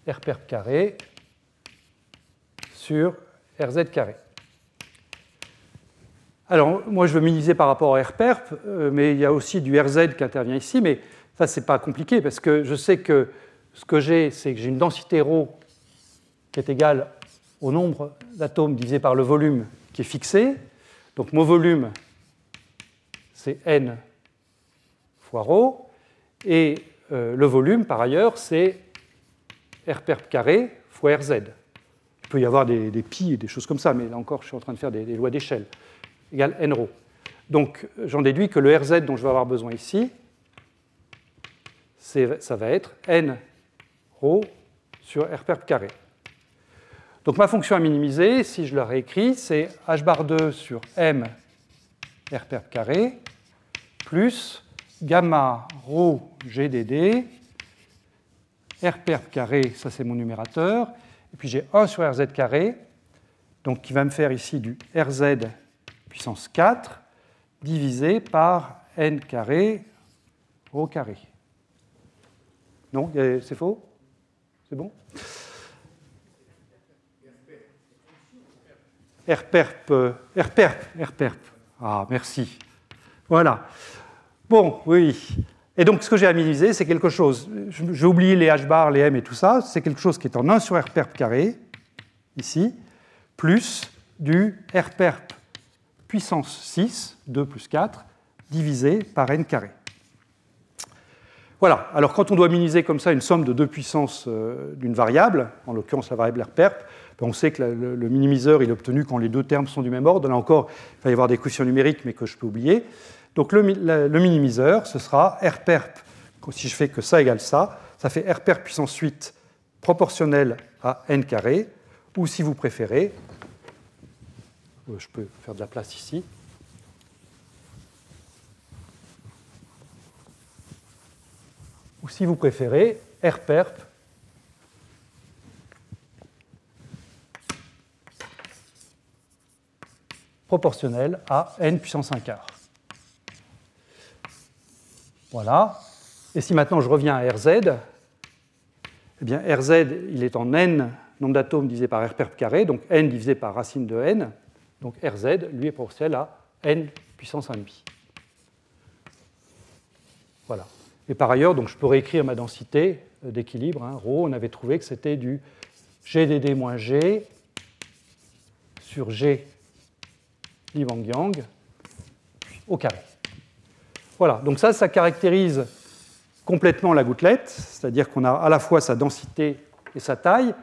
Rperp carré sur Rz carré. Alors, moi, je veux minimiser par rapport à RPERP, mais il y a aussi du RZ qui intervient ici, mais ça, ce n'est pas compliqué, parce que je sais que ce que j'ai, c'est que j'ai une densité ρ qui est égale au nombre d'atomes divisé par le volume qui est fixé. Donc, mon volume, c'est n fois ρ, et le volume, par ailleurs, c'est RPERP carré fois RZ. Il peut y avoir des pi et des choses comme ça, mais là encore, je suis en train de faire des lois d'échelle, égale n ρ. Donc, j'en déduis que le RZ dont je vais avoir besoin ici, ça va être n ρ sur RPERP carré. Donc, ma fonction à minimiser, si je la réécris, c'est h bar 2 sur m RPERP carré plus gamma ρ GDD, RPERP carré, ça c'est mon numérateur, et puis j'ai 1 sur RZ carré, donc qui va me faire ici du RZ puissance 4 divisé par n carré ρ carré. Non, c'est faux? C'est bon? RPERP. Ah, merci. Voilà. Bon, oui. Et donc, ce que j'ai à minimiser, c'est quelque chose, j'ai oublié les h bar, les m et tout ça, c'est quelque chose qui est en 1 sur RPERP carré, ici, plus du RPERP puissance 6, 2 plus 4, divisé par n carré. Voilà. Alors, quand on doit minimiser comme ça une somme de 2 puissances d'une variable, en l'occurrence la variable RPERP, on sait que le minimiseur il est obtenu quand les deux termes sont du même ordre. Là encore, il va y avoir des coefficients numériques, mais que je peux oublier. Donc le minimiseur, ce sera RPERP, si je fais que ça égale ça fait RPERP puissance 8 proportionnel à n carré, ou si vous préférez, je peux faire de la place ici, ou si vous préférez, RPERP proportionnel à n puissance 1 quart. Voilà. Et si maintenant je reviens à RZ, eh bien RZ, il est en n nombre d'atomes divisé par RPERP carré, donc n divisé par racine de n. Donc RZ, lui, est proportionnel à n puissance 1,5. Voilà. Et par ailleurs, donc, je peux réécrire ma densité d'équilibre. Hein, ρ, on avait trouvé que c'était du GDD moins G sur G Li Wang Yang au carré. Voilà, donc ça caractérise complètement la gouttelette, c'est-à-dire qu'on a à la fois sa densité et sa taille.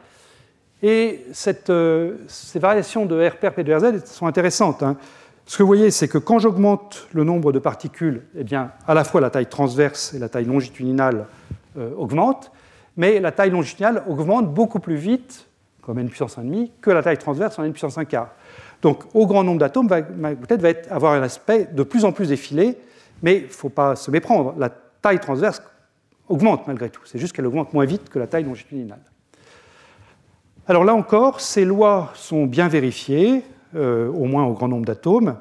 Et ces variations de RPERP et de RZ sont intéressantes. Hein. Ce que vous voyez, c'est que quand j'augmente le nombre de particules, eh bien, à la fois la taille transverse et la taille longitudinale augmentent, mais la taille longitudinale augmente beaucoup plus vite, comme n puissance 1,5, que la taille transverse en n puissance 1 quart. Donc, au grand nombre d'atomes, ma gouttelette va avoir un aspect de plus en plus effilé, mais il ne faut pas se méprendre. La taille transverse augmente malgré tout. C'est juste qu'elle augmente moins vite que la taille longitudinale. Alors là encore, ces lois sont bien vérifiées, au moins au grand nombre d'atomes.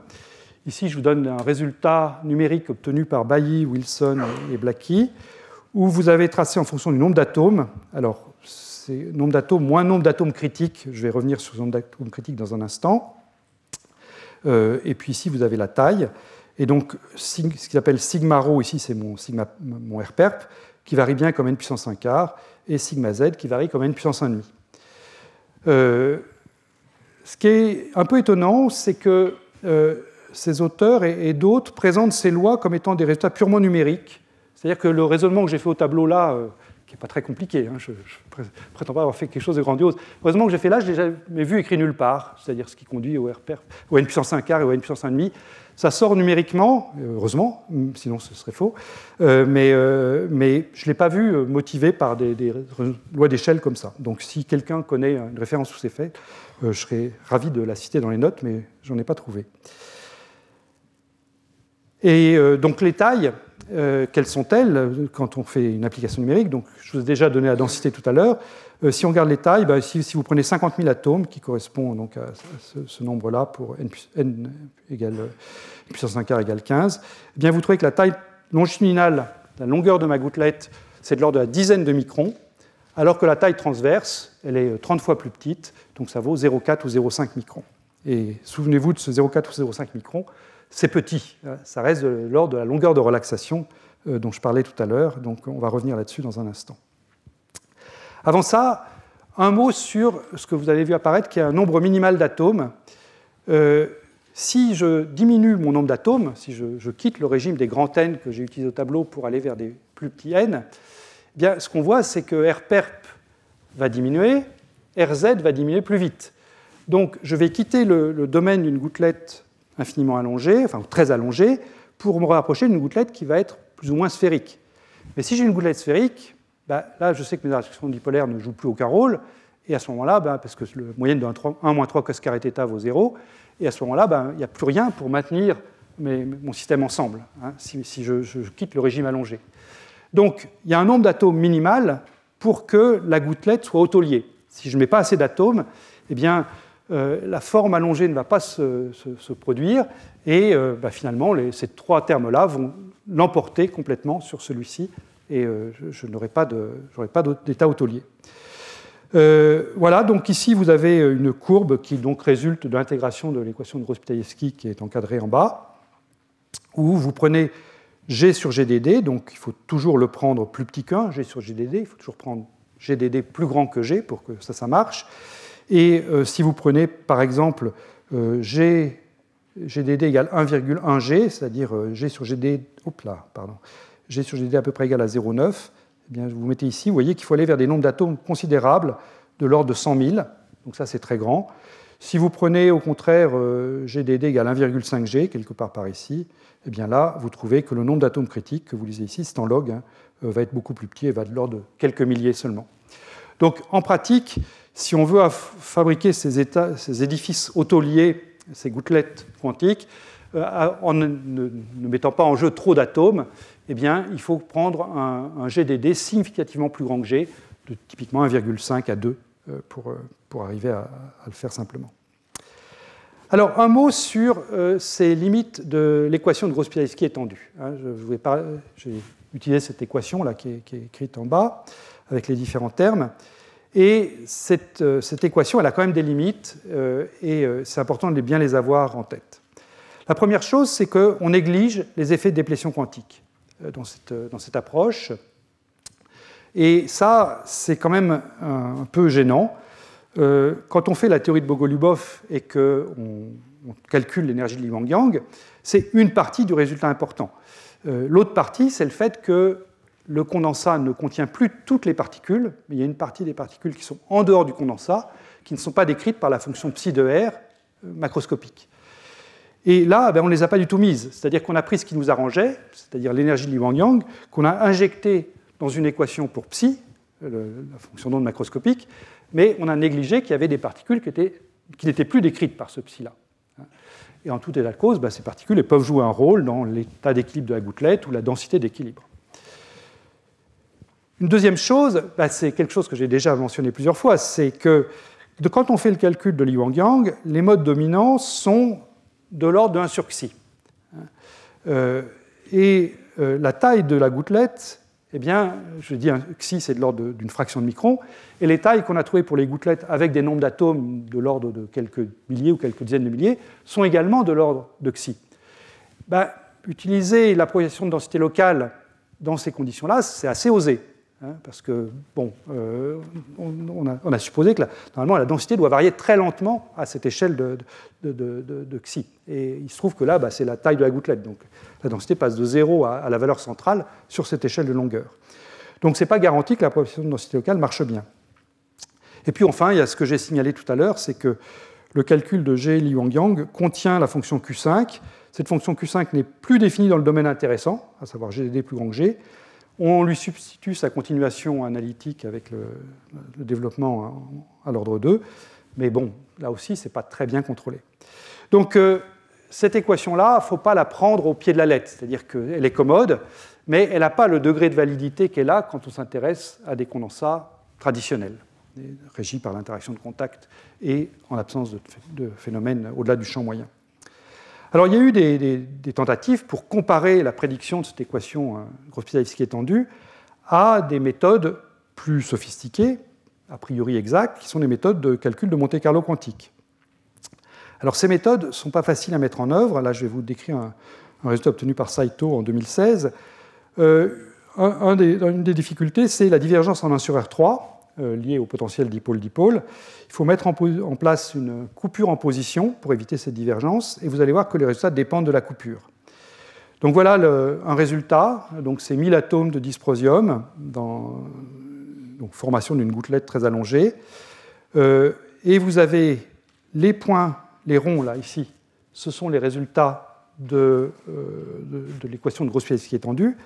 Ici, je vous donne un résultat numérique obtenu par Bailly, Wilson et Blackie, où vous avez tracé en fonction du nombre d'atomes. Alors, c'est nombre d'atomes moins nombre d'atomes critiques. Je vais revenir sur le nombre d'atomes critiques dans un instant. Et puis ici, vous avez la taille. Et donc, ce qu'ils appellent sigma ρ, ici, c'est mon RPERP, qui varie bien comme n puissance 1 quart, et sigma z, qui varie comme n puissance 1,5. Ce qui est un peu étonnant, c'est que ces auteurs et d'autres présentent ces lois comme étant des résultats purement numériques. C'est-à-dire que le raisonnement que j'ai fait au tableau là, qui n'est pas très compliqué, hein, je ne prétends pas avoir fait quelque chose de grandiose, le raisonnement que j'ai fait là, je ne l'ai jamais vu écrit nulle part, c'est-à-dire ce qui conduit au RPERP, au n puissance 1 quart et au n puissance 1,5. Ça sort numériquement, heureusement, sinon ce serait faux, mais je ne l'ai pas vu motivé par des lois d'échelle comme ça. Donc si quelqu'un connaît une référence où c'est fait, je serais ravi de la citer dans les notes, mais je n'en ai pas trouvé. Et donc les tailles, quelles sont-elles quand on fait une application numérique? Donc, je vous ai déjà donné la densité tout à l'heure. Si on regarde les tailles, si vous prenez 50 000 atomes, qui correspond donc à ce nombre-là pour n égale puissance 1 quart égale 15, eh bien vous trouvez que la taille longitudinale, la longueur de ma gouttelette, c'est de l'ordre de la dizaine de microns, alors que la taille transverse, elle est 30 fois plus petite, donc ça vaut 0,4 ou 0,5 microns. Et souvenez-vous de ce 0,4 ou 0,5 microns, c'est petit, ça reste de l'ordre de la longueur de relaxation dont je parlais tout à l'heure, donc on va revenir là-dessus dans un instant. Avant ça, un mot sur ce que vous avez vu apparaître, qui est un nombre minimal d'atomes. Si je diminue mon nombre d'atomes, si je quitte le régime des grands n que j'ai utilisé au tableau pour aller vers des plus petits n, eh bien, ce qu'on voit, c'est que Rperp va diminuer, Rz va diminuer plus vite. Donc, je vais quitter le domaine d'une gouttelette infiniment allongée, enfin très allongée, pour me rapprocher d'une gouttelette qui va être plus ou moins sphérique. Mais si j'ai une gouttelette sphérique, là, je sais que mes interactions dipolaires ne jouent plus aucun rôle, et à ce moment-là, parce que la moyenne de 1 moins 3 cos carré θ vaut 0, et à ce moment-là, il n'y a plus rien pour maintenir mon système ensemble, si je quitte le régime allongé. Donc, il y a un nombre d'atomes minimal pour que la gouttelette soit autoliée. Si je ne mets pas assez d'atomes, eh bien, la forme allongée ne va pas se produire, et finalement, ces trois termes-là vont l'emporter complètement sur celui-ci, et je n'aurai pas d'état autolié. Voilà, donc ici, vous avez une courbe qui donc résulte de l'intégration de l'équation de Gross-Pitaïevski qui est encadrée en bas, où vous prenez G sur GDD, donc il faut toujours le prendre plus petit qu'un, G sur GDD, il faut toujours prendre GDD plus grand que G pour que ça marche. Et si vous prenez, par exemple, GDD égale 1,1 G, c'est-à-dire G sur GD, G sur GD à peu près égal à 0,9, eh bien, vous mettez ici, vous voyez qu'il faut aller vers des nombres d'atomes considérables de l'ordre de 100 000, donc ça c'est très grand. Si vous prenez au contraire GDD égale 1,5 G, quelque part par ici, eh bien là, vous trouvez que le nombre d'atomes critiques que vous lisez ici, c'est en log, va être beaucoup plus petit et va de l'ordre de quelques milliers seulement. Donc en pratique, si on veut fabriquer ces édifices autoliés, ces gouttelettes quantiques, en ne mettant pas en jeu trop d'atomes, eh bien, il faut prendre un GDD significativement plus grand que G, de typiquement 1,5 à 2, pour arriver à le faire simplement. Alors, un mot sur ces limites de l'équation de Gross-Pitaïevski étendue. J'ai utilisé cette équation là, qui est écrite en bas, avec les différents termes. Et cette équation, elle a quand même des limites, et c'est important de bien les avoir en tête. La première chose, c'est qu'on néglige les effets de déplétion quantique dans cette approche. Et ça, c'est quand même un peu gênant. Quand on fait la théorie de Bogoliubov et qu'on calcule l'énergie de Li Wang-Yang, c'est une partie du résultat important. L'autre partie, c'est le fait que le condensat ne contient plus toutes les particules, mais il y a une partie des particules qui sont en dehors du condensat, qui ne sont pas décrites par la fonction psi de R macroscopique. Et là, on ne les a pas du tout mises. C'est-à-dire qu'on a pris ce qui nous arrangeait, c'est-à-dire l'énergie de Li Wang-Yang, qu'on a injecté dans une équation pour psi, la fonction d'onde macroscopique, mais on a négligé qu'il y avait des particules qui n'étaient plus décrites par ce psi-là. Et en tout état de cause, ces particules peuvent jouer un rôle dans l'état d'équilibre de la gouttelette ou la densité d'équilibre. Une deuxième chose, c'est quelque chose que j'ai déjà mentionné plusieurs fois, c'est que quand on fait le calcul de Li Wang-Yang, les modes dominants sont de l'ordre de 1 sur xi. La taille de la gouttelette, eh bien, je dis xi, c'est de l'ordre d'une fraction de micron, et les tailles qu'on a trouvées pour les gouttelettes avec des nombres d'atomes de l'ordre de quelques milliers ou quelques dizaines de milliers sont également de l'ordre de xi. Utiliser la projection de densité locale dans ces conditions-là, c'est assez osé. Parce que, on a supposé que normalement la densité doit varier très lentement à cette échelle de xi. Et il se trouve que là, c'est la taille de la gouttelette. Donc la densité passe de 0 à la valeur centrale sur cette échelle de longueur. Donc ce n'est pas garanti que la projection de densité locale marche bien. Et puis enfin, il y a ce que j'ai signalé tout à l'heure, c'est que le calcul de G Li Wang-Yang contient la fonction Q5. Cette fonction Q5 n'est plus définie dans le domaine intéressant, à savoir GDD plus grand que G. On lui substitue sa continuation analytique avec le développement à l'ordre 2, mais bon, là aussi, ce n'est pas très bien contrôlé. Donc, cette équation-là, il ne faut pas la prendre au pied de la lettre, c'est-à-dire qu'elle est commode, mais elle n'a pas le degré de validité qu'elle a quand on s'intéresse à des condensats traditionnels, régis par l'interaction de contact et en l'absence de phénomènes au-delà du champ moyen. Alors, il y a eu des tentatives pour comparer la prédiction de cette équation Gross-Pitaïevski étendue à des méthodes plus sophistiquées, a priori exactes, qui sont des méthodes de calcul de Monte-Carlo quantique. Alors ces méthodes ne sont pas faciles à mettre en œuvre. Là, je vais vous décrire un résultat obtenu par Saito en 2016. Une des difficultés, c'est la divergence en 1 sur R3, liée au potentiel dipôle-dipôle. Il faut mettre en place une coupure en position pour éviter cette divergence, et vous allez voir que les résultats dépendent de la coupure. Donc voilà un résultat. Donc c'est 1000 atomes de dysprosium, donc formation d'une gouttelette très allongée. Et vous avez les points, les ronds là, ici, ce sont les résultats de l'équation de Grosse-Piasecki étendue.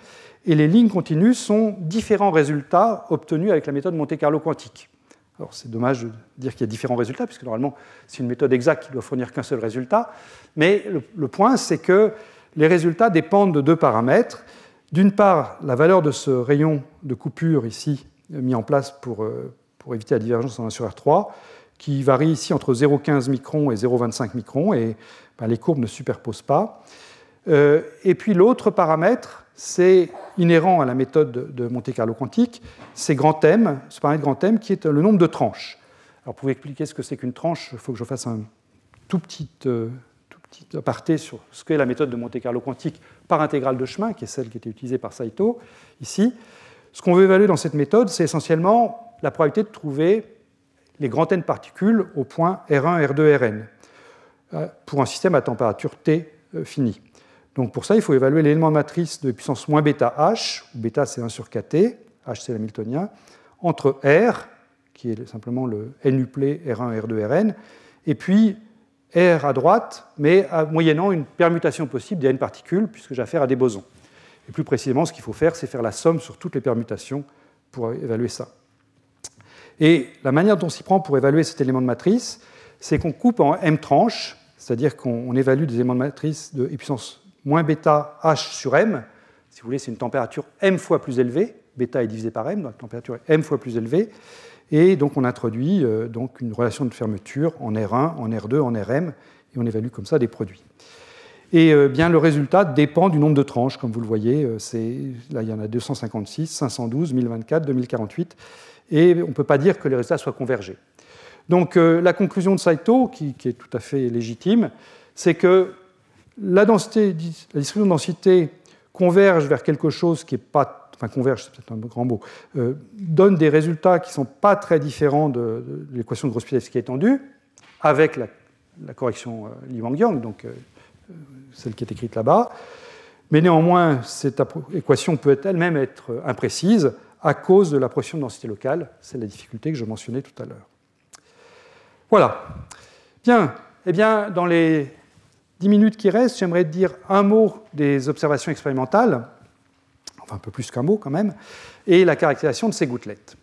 Et les lignes continues sont différents résultats obtenus avec la méthode Monte-Carlo quantique. Alors c'est dommage de dire qu'il y a différents résultats, puisque normalement c'est une méthode exacte qui doit fournir qu'un seul résultat. Mais le point, c'est que les résultats dépendent de deux paramètres. D'une part, la valeur de ce rayon de coupure ici, mis en place pour éviter la divergence en 1 sur R3, qui varie ici entre 0,15 microns et 0,25 microns, et les courbes ne superposent pas. Et puis l'autre paramètre, c'est inhérent à la méthode de Monte-Carlo quantique, c'est grand M, ce paramètre grand M qui est le nombre de tranches. Alors pour vous expliquer ce que c'est qu'une tranche, il faut que je fasse un tout petit aparté sur ce qu'est la méthode de Monte-Carlo quantique par intégrale de chemin, qui est celle qui était utilisée par Saito ici. Ce qu'on veut évaluer dans cette méthode, c'est essentiellement la probabilité de trouver les grands N particules au point R1, R2, Rn, pour un système à température T finie. Donc pour ça, il faut évaluer l'élément de matrice de puissance moins bêta H, où bêta c'est 1 sur kT, H c'est l'hamiltonien, entre R, qui est simplement le N-uplet R1, R2, Rn, et puis R à droite, mais moyennant une permutation possible des N particules, puisque j'ai affaire à des bosons. Et plus précisément, ce qu'il faut faire, c'est faire la somme sur toutes les permutations pour évaluer ça. Et la manière dont on s'y prend pour évaluer cet élément de matrice, c'est qu'on coupe en M tranches, c'est-à-dire qu'on évalue des éléments de matrice de puissance moins bêta H sur M. Si vous voulez, c'est une température M fois plus élevée. Bêta est divisé par M, donc la température est M fois plus élevée. Et donc on introduit donc une relation de fermeture en R1, en R2, en Rm, et on évalue comme ça des produits. Et bien le résultat dépend du nombre de tranches, comme vous le voyez. Là, il y en a 256, 512, 1024, 2048. Et on ne peut pas dire que les résultats soient convergés. Donc la conclusion de Saito, qui est tout à fait légitime, c'est que la distribution de densité converge vers quelque chose qui n'est pas... Enfin, converge, c'est peut-être un grand mot, donne des résultats qui ne sont pas très différents de l'équation de Grosse-Piasecki étendue, avec la correction Lee-Wang-Yang, donc celle qui est écrite là-bas. Mais néanmoins, cette équation peut elle-même être imprécise à cause de la pression de densité locale. C'est la difficulté que je mentionnais tout à l'heure. Voilà. Bien. Eh bien, dans les 10 minutes qui restent, j'aimerais dire un mot des observations expérimentales, enfin un peu plus qu'un mot quand même, et la caractérisation de ces gouttelettes.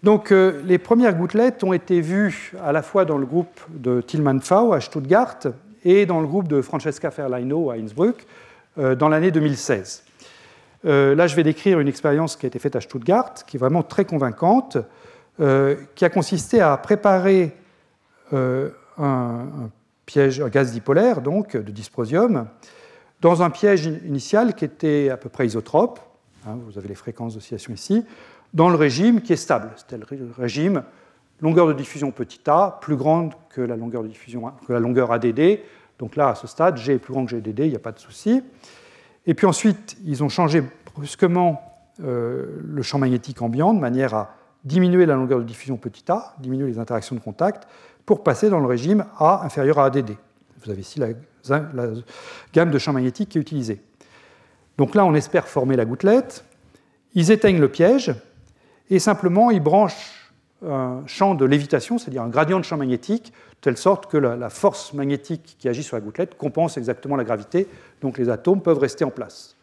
Donc, les premières gouttelettes ont été vues à la fois dans le groupe de Tillmann-Pfau à Stuttgart et dans le groupe de Francesca Ferlaino à Innsbruck dans l'année 2016. Là, je vais décrire une expérience qui a été faite à Stuttgart, qui est vraiment très convaincante, qui a consisté à préparer un piège, un gaz dipolaire, donc de dysprosium, dans un piège initial qui était à peu près isotrope, hein, vous avez les fréquences d'oscillation ici, dans le régime qui est stable. C'était le régime longueur de diffusion petit a, plus grande que la longueur de diffusion, que la longueur ADD. Donc là, à ce stade, G est plus grand que GDD, il n'y a pas de souci. Et puis ensuite, ils ont changé brusquement le champ magnétique ambiant de manière à diminuer la longueur de diffusion petit a, diminuer les interactions de contact, pour passer dans le régime A inférieur à ADD. Vous avez ici la gamme de champs magnétiques qui est utilisée. Donc là, on espère former la gouttelette. Ils éteignent le piège et simplement, ils branchent un champ de lévitation, c'est-à-dire un gradient de champ magnétique, de telle sorte que la force magnétique qui agit sur la gouttelette compense exactement la gravité, donc les atomes peuvent rester en place.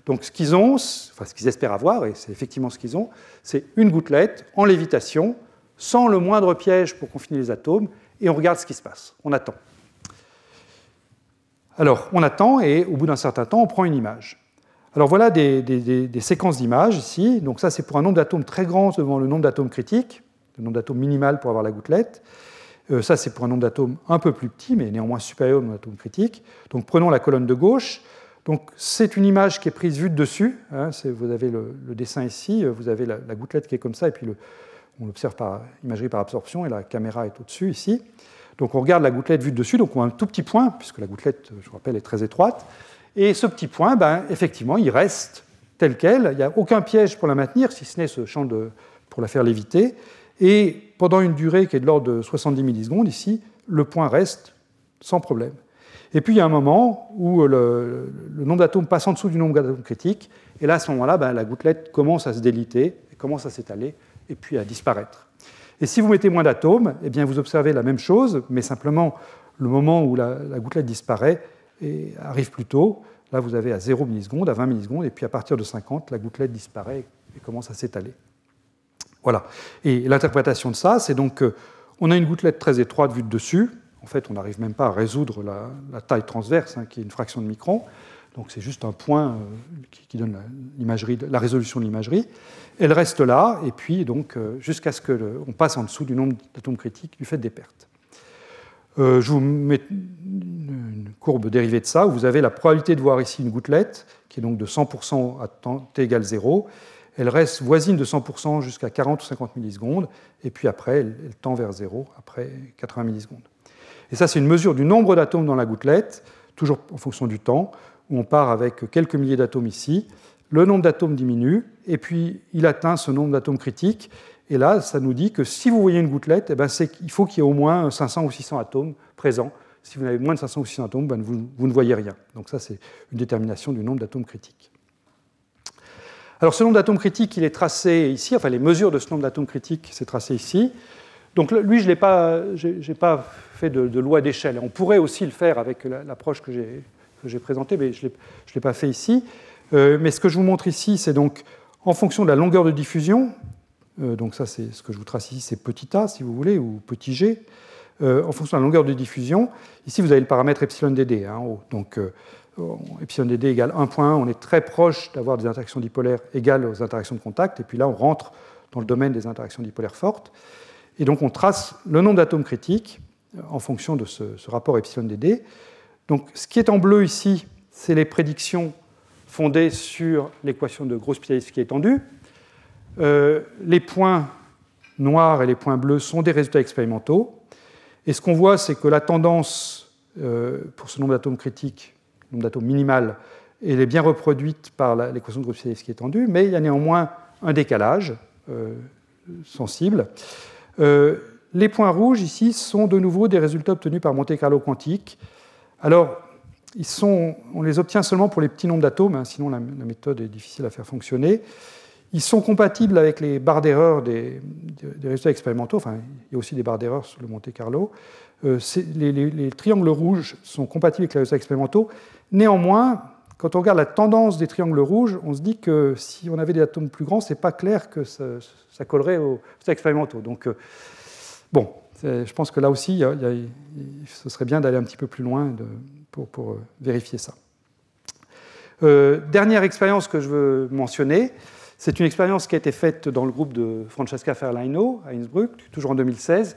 Donc ce qu'ils ont, enfin ce qu'ils espèrent avoir, et c'est effectivement ce qu'ils ont, c'est une gouttelette en lévitation, sans le moindre piège pour confiner les atomes, et on regarde ce qui se passe. On attend. Alors, on attend, et au bout d'un certain temps, on prend une image. Alors voilà des séquences d'images ici. Donc ça, c'est pour un nombre d'atomes très grand devant le nombre d'atomes critiques, le nombre d'atomes minimal pour avoir la gouttelette. Ça, c'est pour un nombre d'atomes un peu plus petit, mais néanmoins supérieur au nombre d'atomes critiques. Donc prenons la colonne de gauche. Donc c'est une image qui est prise vue de dessus. Hein, vous avez le dessin ici, vous avez la gouttelette qui est comme ça, et puis on l'observe par imagerie par absorption, et la caméra est au-dessus ici. Donc on regarde la gouttelette vue de dessus, donc on a un tout petit point, puisque la gouttelette, je vous rappelle, est très étroite. Et ce petit point, effectivement, il reste tel quel. Il n'y a aucun piège pour la maintenir, si ce n'est ce champ pour la faire léviter. Et pendant une durée qui est de l'ordre de 70 millisecondes, ici, le point reste sans problème. Et puis il y a un moment où le nombre d'atomes passe en dessous du nombre d'atomes critiques, et là, à ce moment-là, la gouttelette commence à se déliter, commence à s'étaler, et puis à disparaître. Et si vous mettez moins d'atomes, eh bien, vous observez la même chose, mais simplement le moment où la gouttelette disparaît arrive plus tôt. Là, vous avez à 0 millisecondes, à 20 millisecondes, et puis à partir de 50, la gouttelette disparaît et commence à s'étaler. Voilà. Et l'interprétation de ça, c'est donc qu'on a une gouttelette très étroite vue de dessus. En fait, on n'arrive même pas à résoudre la taille transverse, qui est une fraction de micron. Donc c'est juste un point qui donne la résolution de l'imagerie. Elle reste là, et puis donc jusqu'à ce qu'on passe en dessous du nombre d'atomes critiques du fait des pertes. Je vous mets une courbe dérivée de ça, où vous avez la probabilité de voir ici une gouttelette, qui est donc de 100% à t égale 0. Elle reste voisine de 100% jusqu'à 40 ou 50 millisecondes, et puis après, elle tend vers 0, après 80 millisecondes. Et ça, c'est une mesure du nombre d'atomes dans la gouttelette, toujours en fonction du temps, où on part avec quelques milliers d'atomes ici. Le nombre d'atomes diminue, et puis il atteint ce nombre d'atomes critiques. Et là, ça nous dit que si vous voyez une gouttelette, c'est qu'il faut qu'il y ait au moins 500 ou 600 atomes présents. Si vous avez moins de 500 ou 600 atomes, vous ne voyez rien. Donc ça, c'est une détermination du nombre d'atomes critiques. Alors ce nombre d'atomes critiques, il est tracé ici, enfin les mesures de ce nombre d'atomes critiques, c'est tracé ici. Donc lui, je n'ai pas fait de loi d'échelle. On pourrait aussi le faire avec l'approche que j'ai présentée, mais je ne l'ai pas fait ici. Mais ce que je vous montre ici, c'est donc en fonction de la longueur de diffusion, donc ça c'est ce que je vous trace ici, c'est petit a si vous voulez, ou petit g, en fonction de la longueur de diffusion. Ici vous avez le paramètre epsilon dd en haut. Donc epsilon dd égale 1.1, on est très proche d'avoir des interactions dipolaires égales aux interactions de contact, et puis là on rentre dans le domaine des interactions dipolaires fortes. Et donc on trace le nombre d'atomes critiques en fonction de ce rapport epsilon dd. Donc ce qui est en bleu ici, c'est les prédictions fondées sur l'équation de Gauss-Pitaevsky étendue. Les points noirs et les points bleus sont des résultats expérimentaux. Et ce qu'on voit, c'est que la tendance pour ce nombre d'atomes critiques, le nombre d'atomes minimal, elle est bien reproduite par l'équation de Gauss-Pitaevsky étendue, mais il y a néanmoins un décalage sensible. Les points rouges ici sont de nouveau des résultats obtenus par Monte-Carlo quantique. Alors, on les obtient seulement pour les petits nombres d'atomes, sinon la méthode est difficile à faire fonctionner. Ils sont compatibles avec les barres d'erreur des résultats expérimentaux. Enfin, il y a aussi des barres d'erreur sur le Monte-Carlo. Les triangles rouges sont compatibles avec les résultats expérimentaux. Néanmoins, quand on regarde la tendance des triangles rouges, on se dit que si on avait des atomes plus grands, ce n'est pas clair que ça collerait aux résultats expérimentaux. Donc, bon, je pense que là aussi, ce serait bien d'aller un petit peu plus loin pour vérifier ça. Dernière expérience que je veux mentionner, c'est une expérience qui a été faite dans le groupe de Francesca Ferlaino à Innsbruck, toujours en 2016,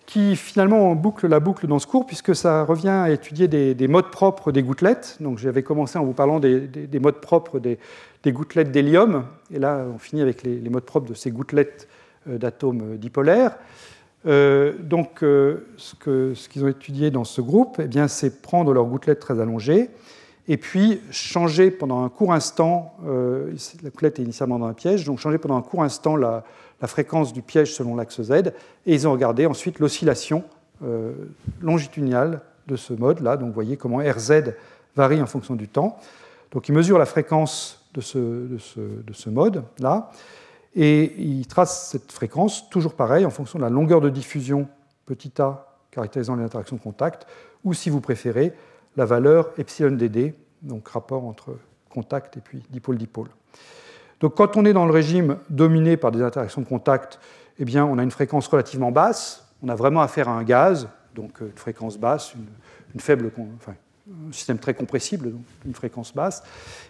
qui finalement boucle la boucle dans ce cours, puisque ça revient à étudier des modes propres des gouttelettes. Donc j'avais commencé en vous parlant des modes propres des gouttelettes d'hélium, et là on finit avec les modes propres de ces gouttelettes d'atomes dipolaires. Ce qu'ils ont étudié dans ce groupe, c'est prendre leurs gouttelettes très allongées, et puis changer pendant un court instant, la gouttelette est initialement dans un piège, donc changer pendant un court instant la fréquence du piège selon l'axe Z, et ils ont regardé ensuite l'oscillation longitudinale de ce mode-là. Donc vous voyez comment RZ varie en fonction du temps. Donc ils mesurent la fréquence de ce mode-là, et ils tracent cette fréquence, toujours pareil, en fonction de la longueur de diffusion, petit a, caractérisant les interactions de contact, ou si vous préférez, la valeur epsilon dd, donc rapport entre contact et puis dipôle-dipôle. Donc quand on est dans le régime dominé par des interactions de contact, on a une fréquence relativement basse, on a vraiment affaire à un gaz, donc une fréquence basse, une faible, un système très compressible, donc une fréquence basse.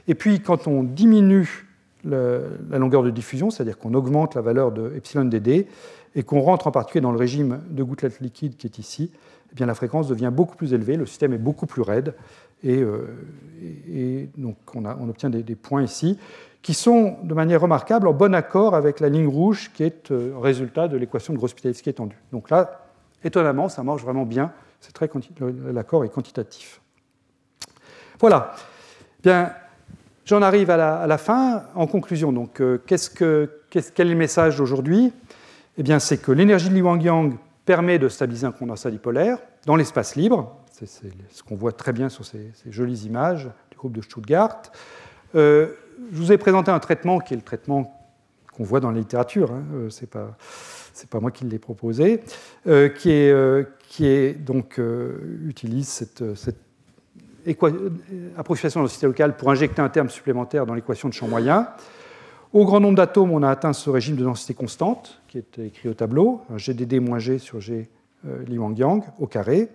Et puis quand on diminue la longueur de diffusion, c'est-à-dire qu'on augmente la valeur de epsilon dd, et qu'on rentre en particulier dans le régime de gouttelette liquide qui est ici, la fréquence devient beaucoup plus élevée, le système est beaucoup plus raide, et donc on obtient des points ici qui sont de manière remarquable en bon accord avec la ligne rouge qui est résultat de l'équation de Gauss-Pitaevsky étendue. Donc là, étonnamment, ça marche vraiment bien. L'accord est quantitatif. Voilà. Bien, j'en arrive à la fin. En conclusion, donc, quel est le message d'aujourd'hui? Eh bien, c'est que l'énergie de Li Wangyang permet de stabiliser un condensat dipolaire dans l'espace libre. C'est ce qu'on voit très bien sur ces jolies images du groupe de Stuttgart. Je vous ai présenté un traitement qui est le traitement qu'on voit dans la littérature, hein, c'est pas moi qui l'ai proposé, qui utilise cette approximation de la densité locale pour injecter un terme supplémentaire dans l'équation de champ moyen. Au grand nombre d'atomes, on a atteint ce régime de densité constante, qui est écrit au tableau, GDD moins G sur G Li Wangyang au carré,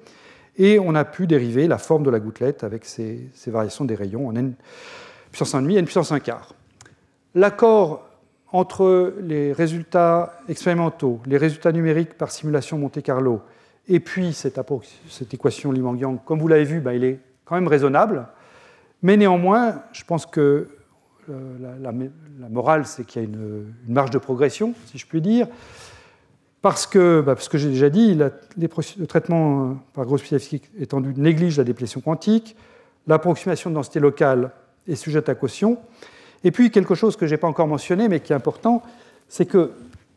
et on a pu dériver la forme de la gouttelette avec ces variations des rayons en n puissance 1,5 et n puissance 1 quart. L'accord entre les résultats expérimentaux, les résultats numériques par simulation Monte-Carlo, et puis cette équation Li Wangyang, comme vous l'avez vu, il est quand même raisonnable, mais néanmoins, je pense que la morale, c'est qu'il y a une marge de progression, si je puis dire, parce que j'ai déjà dit, le traitement par Gross-Piasecki étendu néglige la déplétion quantique, l'approximation de densité locale est sujette à caution, et puis quelque chose que je n'ai pas encore mentionné, mais qui est important, c'est que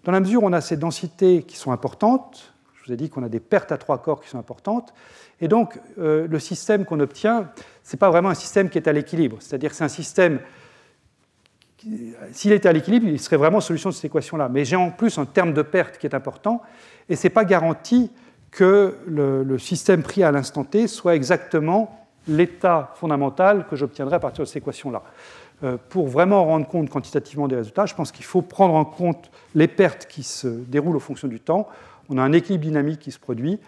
dans la mesure où on a ces densités qui sont importantes, je vous ai dit qu'on a des pertes à 3 corps qui sont importantes, et donc le système qu'on obtient, ce n'est pas vraiment un système qui est à l'équilibre, c'est-à-dire que c'est un système. S'il était à l'équilibre, il serait vraiment solution de cette équation-là. Mais j'ai en plus un terme de perte qui est important, et ce n'est pas garanti que le système pris à l'instant T soit exactement l'état fondamental que j'obtiendrai à partir de cette équation-là. Pour vraiment rendre compte quantitativement des résultats, je pense qu'il faut prendre en compte les pertes qui se déroulent en fonction du temps. On a un équilibre dynamique qui se produit,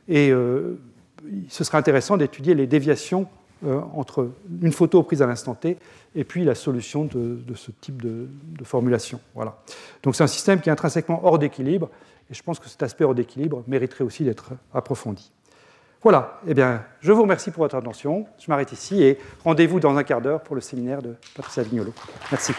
et ce serait intéressant d'étudier les déviations entre une photo prise à l'instant T et puis la solution de ce type de formulation. Voilà. Donc c'est un système qui est intrinsèquement hors d'équilibre, et je pense que cet aspect hors d'équilibre mériterait aussi d'être approfondi. Voilà, eh bien, je vous remercie pour votre attention, je m'arrête ici, et rendez-vous dans un quart d'heure pour le séminaire de Patricia Vignolo. Merci.